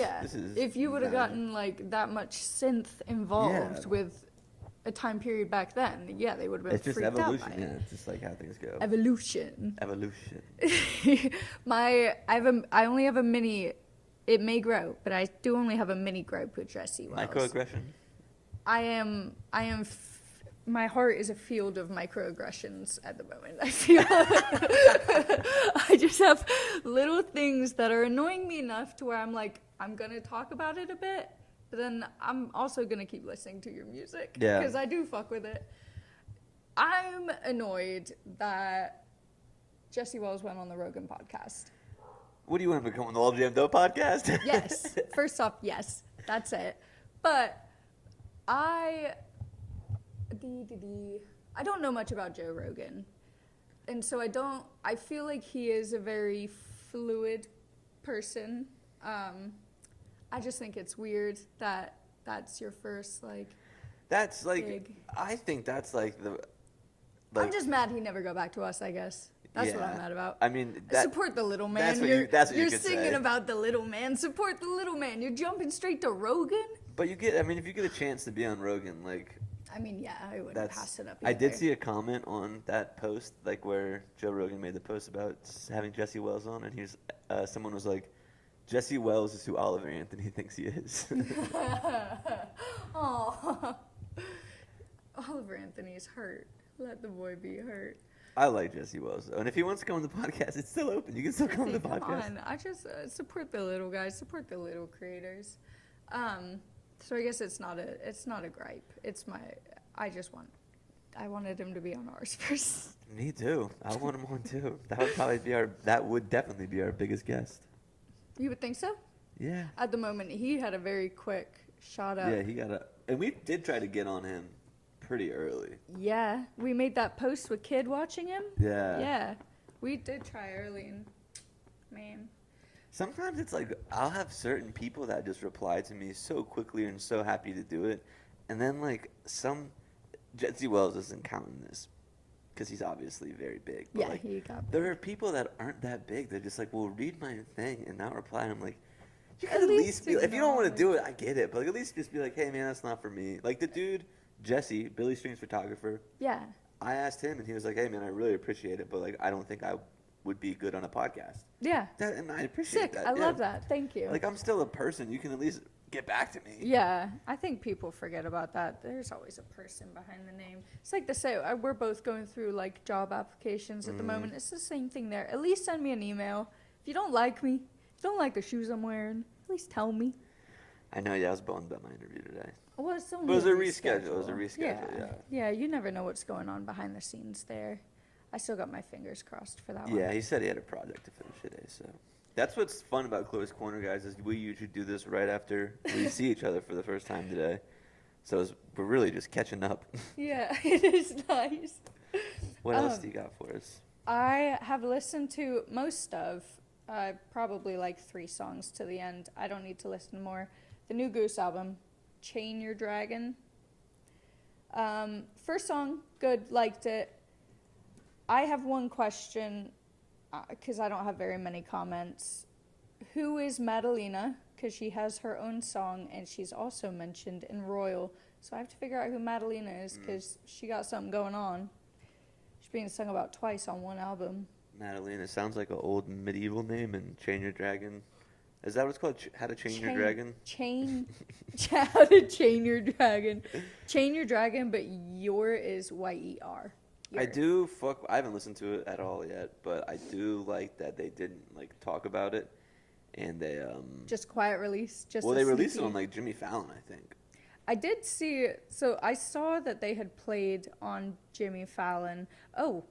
If you would have bad. gotten like that much synth involved with a time period back then, they would have been It's just freaked evolution, out by it. It's just like how things go. Evolution. I only have a mini. It may grow, but I do only have a mini gripe with Jesse Wells. Microaggression. My heart is a field of microaggressions at the moment. I feel I just have little things that are annoying me enough to where I'm like, I'm going to talk about it a bit, but then I'm also going to keep listening to your music because I do fuck with it. I'm annoyed that Jesse Wells went on the Rogan podcast. What do you want to become on the All Jammed Up podcast? Yes. First off, yes. That's it. But I don't know much about Joe Rogan. And so I feel like he is a very fluid person. I just think it's weird that that's your first, That's like, big. I think that's like I'm just mad he never got back to us, I guess. That's what I'm mad about. I mean, support the little man. That's what you You're could singing say. about the little man. Support the little man. You're jumping straight to Rogan? But if you get a chance to be on Rogan, like, I mean, yeah, I wouldn't pass it up I did either. see a comment on that post, like where Joe Rogan made the post about having Jesse Wells on, and someone was like, Jesse Wells is who Oliver Anthony thinks he is. Oh, Oliver Anthony's hurt. Let the boy be hurt. I like Jesse Wells, though. And if he wants to come on the podcast, it's still open. You can still come on the Come podcast. on, I just support the little guys, support the little creators. So I guess it's not a gripe. I wanted him to be on ours first. Me too. I want him on too. That would definitely be our biggest guest. You would think so? Yeah. At the moment, he had a very quick shot up. Yeah, and we did try to get on him pretty early. Yeah, we made that post with Kid watching him. Yeah. Yeah, we did try early, and man. Sometimes it's like I'll have certain people that just reply to me so quickly and so happy to do it, and then like Jesse Wells isn't counting this because he's obviously very big. But Yeah, like, he got there are people that aren't that big. They're just like, well, read my thing and not reply. And I'm like, you At can at least least be. If you don't want to acknowledge. do it, I get it. But like, at least just be like, hey man, that's not for me. Like the dude Jesse, Billy Stream's photographer. Yeah. I asked him and he was like, hey man, I really appreciate it, but like I don't think I would be good on a podcast. Yeah. And I appreciate Sick. that. I yeah. love that. Thank you. Like I'm still a person. You can at least get back to me. Yeah, I think people forget about that. There's always a person behind the name. It's like we're both going through like job applications at the moment. It's the same thing there. At least send me an email. If you don't like me, if you don't like the shoes I'm wearing, at least tell me. I know, yeah, I was bummed about my interview today. Well, it's only But it was a reschedule. reschedule. It was a reschedule, yeah. Yeah, you never know what's going on behind the scenes there. I still got my fingers crossed for that one. Yeah, he said he had a project to finish today, so. That's what's fun about Close Corner, guys, is we usually do this right after we see each other for the first time today. So we're really just catching up. Yeah, it is nice. What else do you got for us? I have listened to most of, probably like 3 songs to the end. I don't need to listen more. The new Goose album, Chain Your Dragon. First song, good, liked it. I have one question, because I don't have very many comments. Who is Madalena? Because she has her own song, and she's also mentioned in Royal. So I have to figure out who Madalena is, because she got something going on. She's being sung about twice on one album. Madalena sounds like an old medieval name, and Chain Your Dragon. Is that what it's called? How to Chain Your Dragon? How to Chain Your Dragon. Chain Your Dragon, but your is Y-E-R. I do I haven't listened to it at all yet, but I do like that they didn't like talk about it, and they just quiet release. they released it on like Jimmy Fallon, I think. I did see. So I saw that they had played on Jimmy Fallon. Oh,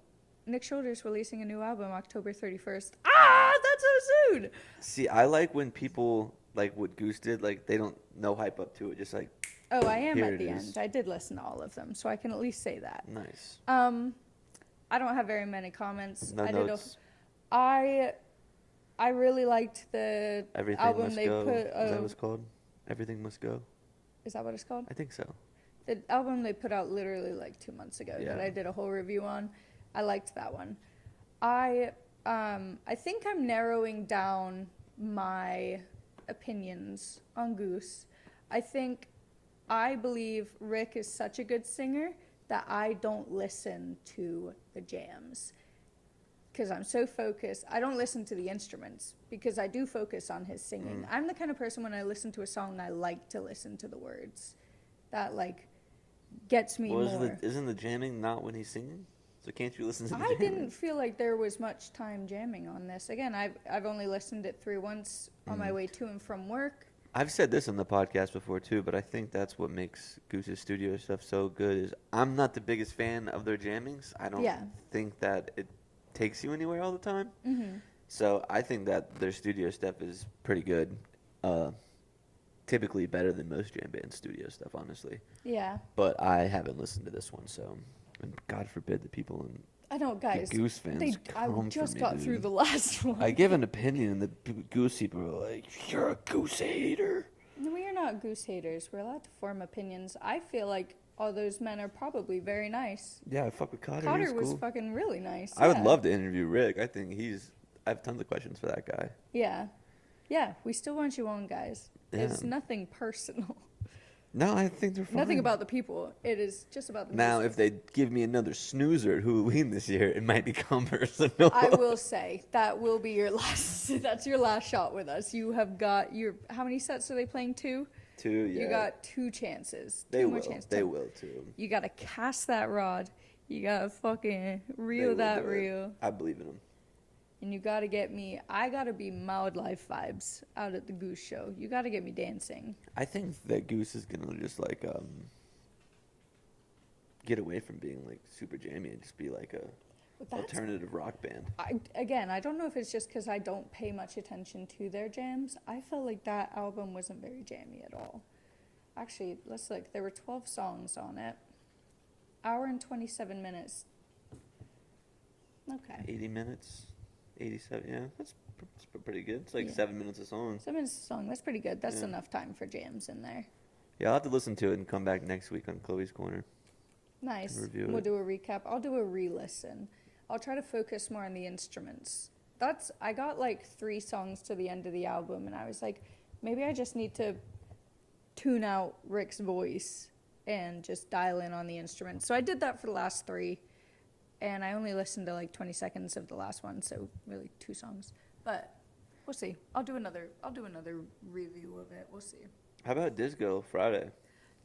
Nick Schulter's releasing a new album October 31st. Ah, that's so soon. See, I like when people like what Goose did, like they don't no hype up to it, just like. Oh, I am Here at it the is. end. I did listen to all of them, so I can at least say that. Nice. I don't have very many comments. No notes. I really liked the Everything album Must they Go. put. Is that what it's called? Everything Must Go. Is that what it's called? I think so. The album they put out literally like 2 months ago Yeah. that I did a whole review on. I liked that one. I think I'm narrowing down my opinions on Goose. I believe Rick is such a good singer that I don't listen to the jams because I'm so focused. I don't listen to the instruments because I do focus on his singing. I'm the kind of person when I listen to a song, I like to listen to the words. That like gets me more. Isn't the jamming not when he's singing? So can't you listen to the I jamming? didn't feel like there was much time jamming on this. Again, I've only listened it through once on my way to and from work. I've said this on the podcast before too, but I think that's what makes Goose's studio stuff so good. Is I'm not the biggest fan of their jammings. I don't think that it takes you anywhere all the time. Mm-hmm. So I think that their studio stuff is pretty good. Typically better than most jam band studio stuff, honestly. Yeah. But I haven't listened to this one, so and God forbid the people in I know, guys. Goose fans I come just for me, got dude. through the last one. I give an opinion, and the Goose people are like, "You're a Goose hater." No, we are not Goose haters. We're allowed to form opinions. I feel like all those men are probably very nice. Yeah, I fuck with Cotter. Cotter He's was cool. fucking really nice. I would yeah. love to interview Rick. I think I have tons of questions for that guy. Yeah. Yeah, we still want you on, guys. Yeah. It's nothing personal. No, I think they're fine. Nothing about the people. It is just about the Now, music. if they give me another snoozer at Halloween this year, it might become personal. I will say that will be your last. That's your last shot with us. You have got your. How many sets are they playing? 2. 2, yeah. You got 2 chances. They two will. more chances. They will too. You gotta cast that rod. You gotta fucking They reel will that do it. reel. I believe in them. And you gotta get me. I gotta be Mild Life vibes out at the Goose show. You gotta get me dancing. I think that Goose is gonna just like get away from being like super jammy and just be like a But that's alternative rock band. I don't know if it's just because I don't pay much attention to their jams. I felt like that album wasn't very jammy at all. Actually, let's look. There were 12 songs on it. Hour and 27 minutes. Okay. 80 minutes, 87. Yeah, that's pretty good. It's like Yeah. 7 minutes a song. 7 minutes a song. That's pretty good. That's Yeah. enough time for jams in there. Yeah, I'll have to listen to it and come back next week on Chloe's Corner. Nice. Review We'll it. do a recap. I'll do a re-listen. I'll try to focus more on the instruments. I got like 3 songs to the end of the album, and I was like, maybe I just need to tune out Rick's voice and just dial in on the instruments. So I did that for the last 3, and I only listened to like 20 seconds of the last one, so really 2 songs. But we'll see. I'll do another review of it. We'll see. How about Disco Friday?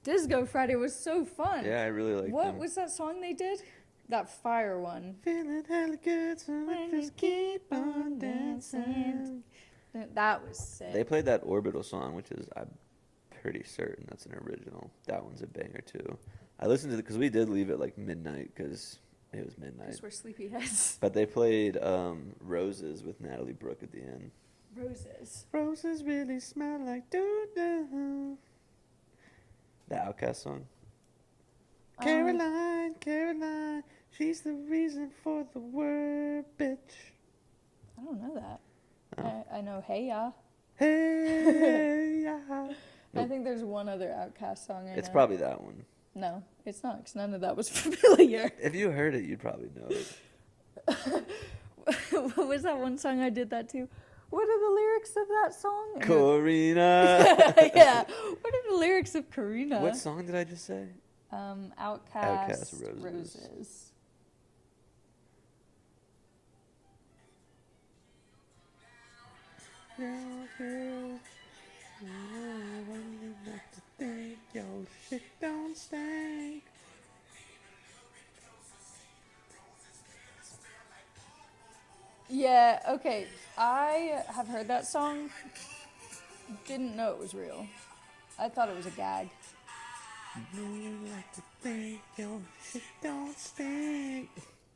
Disco Friday was so fun. Yeah, I really like What them. was that song they did? That fire one. Feeling hella good, so I just keep on dancing. That was sick. They played that Orbital song, which is, I'm pretty certain that's an original. That one's a banger too. I listened to it because we did leave at like midnight because it was midnight. Because we're sleepyheads. But they played Roses with Natalie Brooke at the end. Roses. Roses really smell like doo-doo. The Outcast song. Caroline, Caroline, she's the reason for the word, bitch. I don't know that. Oh. I know Hey Ya. Hey, yeah. I think there's one other Outcast song I know. It's probably that one. No, it's not, because none of that was familiar. If you heard it, you'd probably know it. What was that one song I did that to? What are the lyrics of that song? Corina. Yeah. What are the lyrics of Karina? What song did I just say? Outcast, Roses. Roses. Your shit don't stink. Yeah, okay. I have heard that song. Didn't know it was real. I thought it was a gag.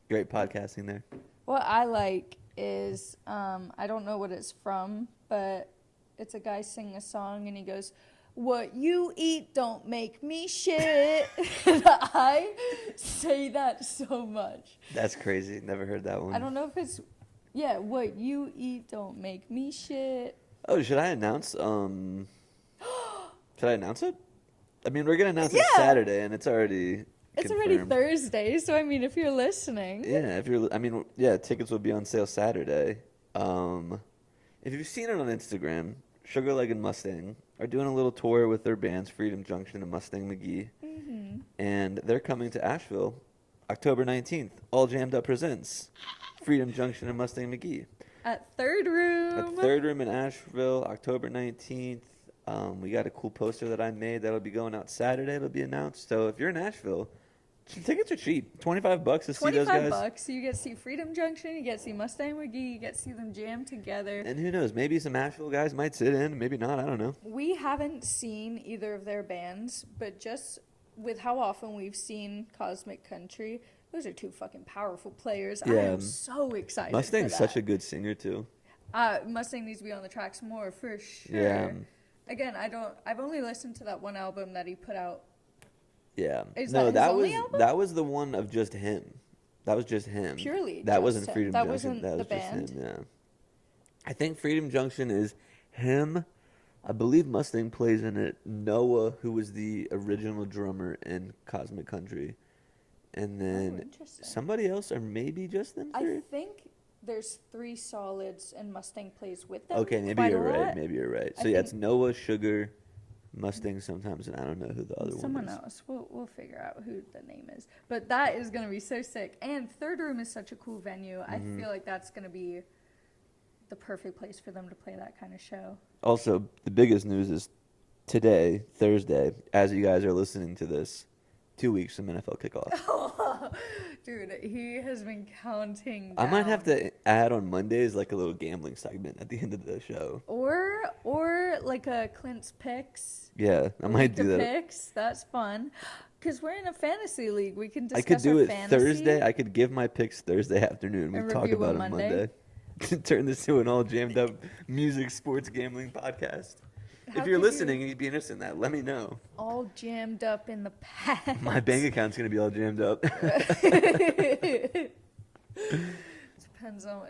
Great podcasting there. What I like is, I don't know what it's from, but it's a guy singing a song and he goes, "What you eat don't make me shit." And I say that so much. That's crazy. Never heard that one. I don't know if it's, yeah, what you eat don't make me shit. Oh, should I announce? Should I announce it? I mean, we're gonna announce it Saturday, and it's already. It's already confirmed. Thursday, so I mean, if you're listening. Yeah, if you're. I mean, yeah, tickets will be on sale Saturday. If you've seen it on Instagram, Sugar Leg and Mustang are doing a little tour with their bands, Freedom Junction and Mustang McGee, and they're coming to Asheville, October 19th. All Jammed Up presents Freedom Junction and Mustang McGee At Third Room. at Third Room in Asheville, October 19th. We got a cool poster that I made that'll be going out Saturday. It'll be announced. So if you're in Asheville, tickets are cheap. $25 to see those guys. $25. You get to see Freedom Junction. You get to see Mustang McGee. You get to see them jam together. And who knows? Maybe some Asheville guys might sit in. Maybe not. I don't know. We haven't seen either of their bands, but just with how often we've seen Cosmic Country, those are two fucking powerful players. I Yeah. am so excited. Mustang's for such a that. good singer too. Mustang needs to be on the tracks more for sure. Yeah. Again, I've only listened to that one album that he put out. Yeah. Is No, that his that only was album? that was the one of just him. That was just him. Purely That just wasn't him. Freedom That Junction. wasn't That the was just band? him. Yeah. I think Freedom Junction is him. I believe Mustang plays in it. Noah, who was the original drummer in Cosmic Country, and then interesting. somebody else, or maybe just them I three. think there's 3 solids and Mustang plays with them. Okay, maybe quite a you're right. lot. Maybe you're right. I So yeah, think- it's Noah, Sugar, Mustang sometimes, and I don't know who the other Someone one is. else. We'll figure out who the name is. But that is going to be so sick. And Third Room is such a cool venue. I feel like that's going to be the perfect place for them to play that kind of show. Also, the biggest news is today, Thursday, as you guys are listening to this, 2 weeks from NFL kickoff. Dude, he has been counting I might have down. to add on Mondays like a little gambling segment at the end of the show. Or like a Clint's Picks. Yeah, I might do that. Picks. That's fun. Because we're in a fantasy league. We can discuss I could do our it fantasy. Thursday. I could give my picks Thursday afternoon. We And talk review about on it Monday? Monday. Turn this to an all jammed up music, sports, gambling podcast. How If you're could listening and you'd be interested in that, let me know. All jammed up in the past. My bank account's gonna be all jammed up. Depends on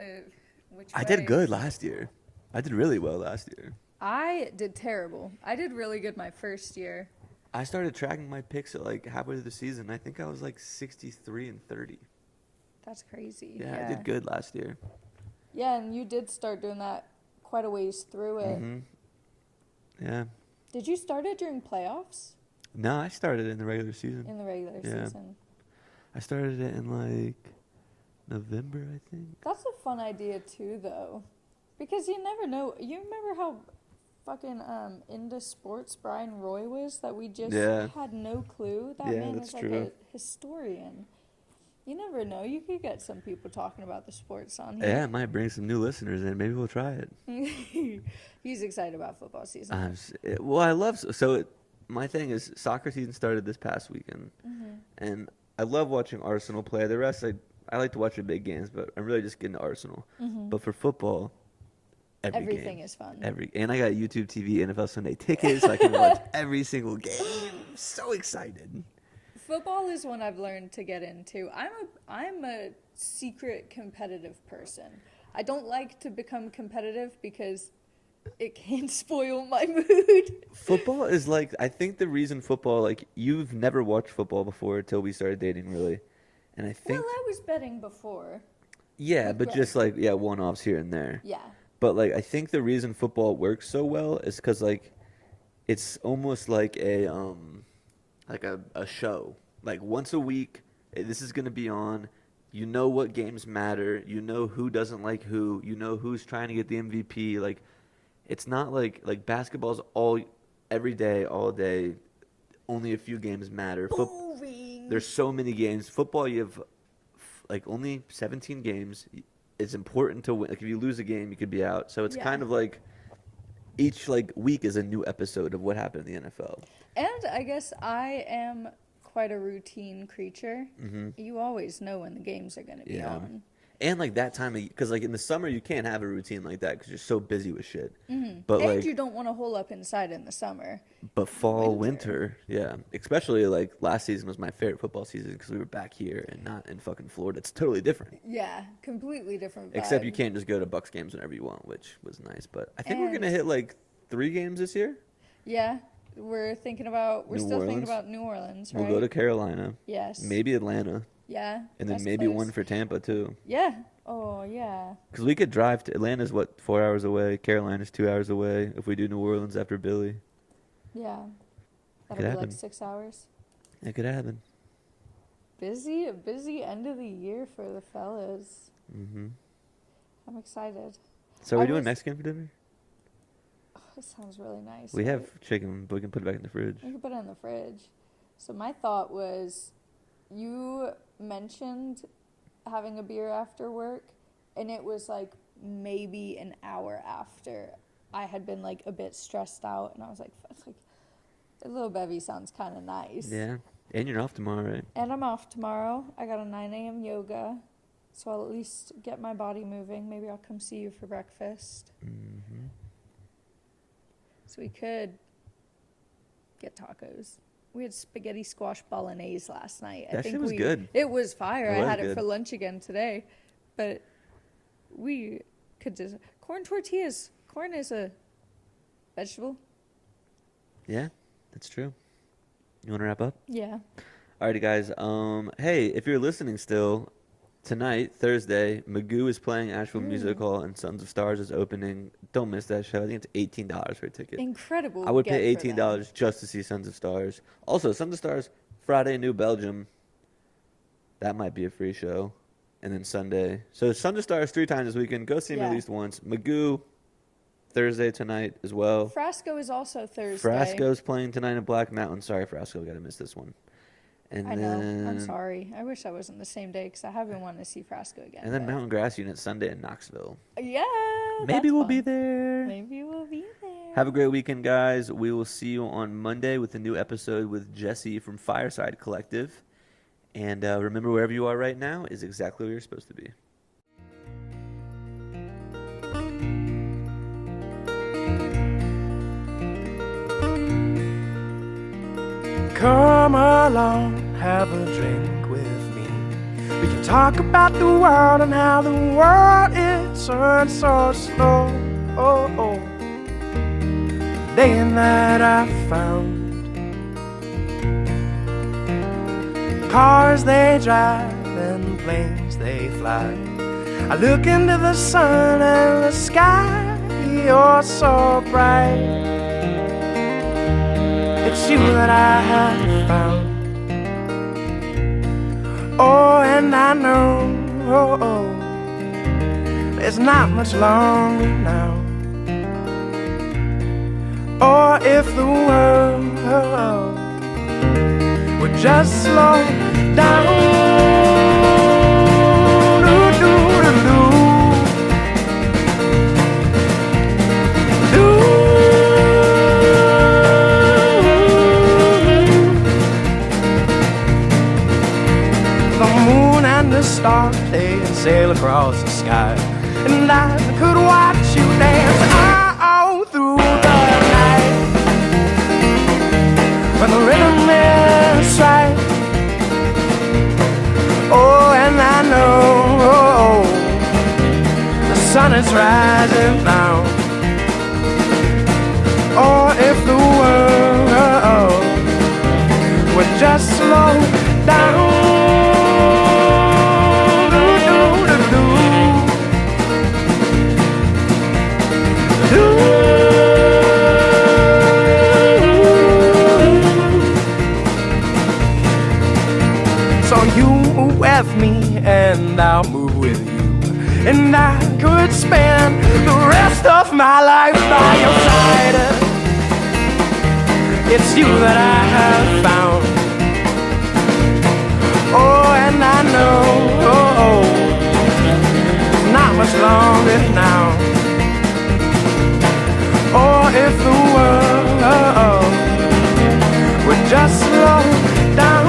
which I way. did good last year. I did really well last year. I did terrible. I did really good my first year. I started tracking my picks at like halfway through the season. I think I was like 63 and 30. That's crazy. Yeah, I did good last year. Yeah, and you did start doing that quite a ways through it. Hmm. Yeah. Did you start it during playoffs? No, I started in the regular season. In the regular Yeah. season? I started it in like November, I think. That's a fun idea too, though. Because you never know. You remember how fucking into sports Brian Roy was that we just had no clue? That Yeah, man that's is like true. a historian. You never know. You could get some people talking about the sports on here. Yeah, it might bring some new listeners in. Maybe we'll try it. He's excited about football season. Well, I love my thing is soccer season started this past weekend, and I love watching Arsenal play. The rest, I like to watch the big games, but I'm really just getting to Arsenal. But for football, Everything game, is fun. And I got YouTube TV NFL Sunday tickets, so I can watch every single game. I'm so excited. Football is one I've learned to get into. I'm a secret competitive person. I don't like to become competitive because it can spoil my mood. Football is like, I think the reason football, like, you've never watched football before until we started dating, really. And I think, Well, I was betting before. yeah, but Right. just like, one-offs here and there. Yeah. But like, I think the reason football works so well is because like, it's almost like a show. Like once a week, this is gonna be on. You know what games matter. You know who doesn't like who. You know who's trying to get the MVP. Like, it's not like basketball's every day, all day. Only a few games matter. Boring. There's so many games. Football, you have like only 17 games. It's important to win. Like if you lose a game, you could be out. So it's kind of like each like week is a new episode of what happened in the NFL. And I guess I am quite a routine creature. You always know when the games are going to be on. And like that time of, because like in the summer you can't have a routine like that because you're so busy with shit. But And like, you don't want to hole up inside in the summer. but fall, winter, yeah. Especially like last season was my favorite football season because we were back here and not in fucking Florida. It's totally different. Yeah, completely different vibe. Except you can't just go to Bucks games whenever you want, which was nice. But I think we're And- gonna hit like 3 games this year. Yeah, we're still thinking Orleans? about New Orleans, right? We'll go to Carolina, Yes. maybe Atlanta, Yeah. and then that's maybe close. one for Tampa too. Yeah. Oh, yeah. Because we could drive to Atlanta's 4 hours away. Carolina's 2 hours away. If we do New Orleans after Billy, Yeah. Could That'll be happen. like 6 hours. it could happen. Busy end of the year for the fellas. I'm excited. So are we I doing was- Mexican for dinner? Oh, this sounds really nice. We have chicken, but we can put it back in the fridge. We can put it in the fridge. So my thought was, you mentioned having a beer after work, and it was like maybe an hour after I had been like a bit stressed out, and I was like a little bevy sounds kind of nice. Yeah. And you're off tomorrow, right? And I'm off tomorrow. I got a 9 a.m. yoga, so I'll at least get my body moving. Maybe I'll come see you for breakfast. So we could get tacos. We had spaghetti squash bolognese last night. That shit was good. It was fire. It I was had it good. for lunch again today. But we could just... Corn tortillas. Corn is a vegetable. Yeah, that's true. You want to wrap up? Yeah. Alrighty, guys. Hey, if you're listening still, tonight, Thursday, Magoo is playing Asheville Music Hall, and Sons of Stars is opening. Don't miss that show. I think it's $18 for a ticket. Incredible. I would get pay for them. $18 just to see Sons of Stars. Also, Sons of Stars, Friday, New Belgium. That might be a free show. And then Sunday. So Sons of Stars 3 times this weekend. Go see them at Yeah. least once. Magoo, Thursday tonight as well. Frasco is also Thursday. Frasco's playing tonight in Black Mountain. Sorry, Frasco, got to miss this one. And I then, know. I'm sorry. I wish I wasn't the same day because I have been wanting to see Frasco again. And then but- Mountain Grass Unit Sunday in Knoxville. Yeah. Maybe that's we'll fun. be there. Maybe we'll be there. Have a great weekend, guys. We will see you on Monday with a new episode with Jesse from Fireside Collective. And remember, wherever you are right now is exactly where you're supposed to be. Come along, have a drink with me. We can talk about the world and how the world is turned so slow. Day and night I found cars they drive and planes they fly. I look into the sun and the sky, you're so bright. It's you that I have found. Oh, and I know there's not much longer now. or if the world would just slow down. The stars, they sail across the sky, and I could watch you dance all through the night. When the rhythm is right, oh, and I know the sun is rising now. Or if the world would just slow down. So you move with me and I'll move with you, and I could spend the rest of my life by your side. It's you that I have found. Oh, and I know it's not much longer now. Or if the world would just slow down.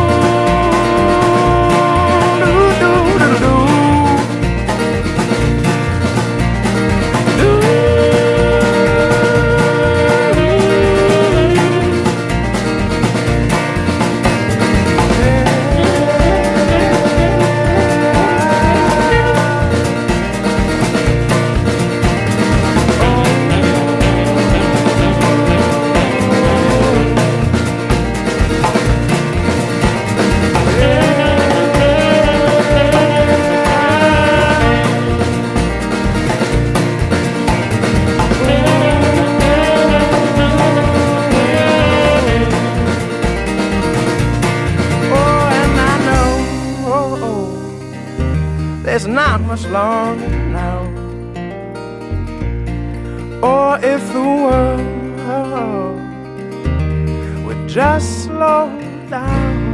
There's not much longer now. Or if the world would just slow down.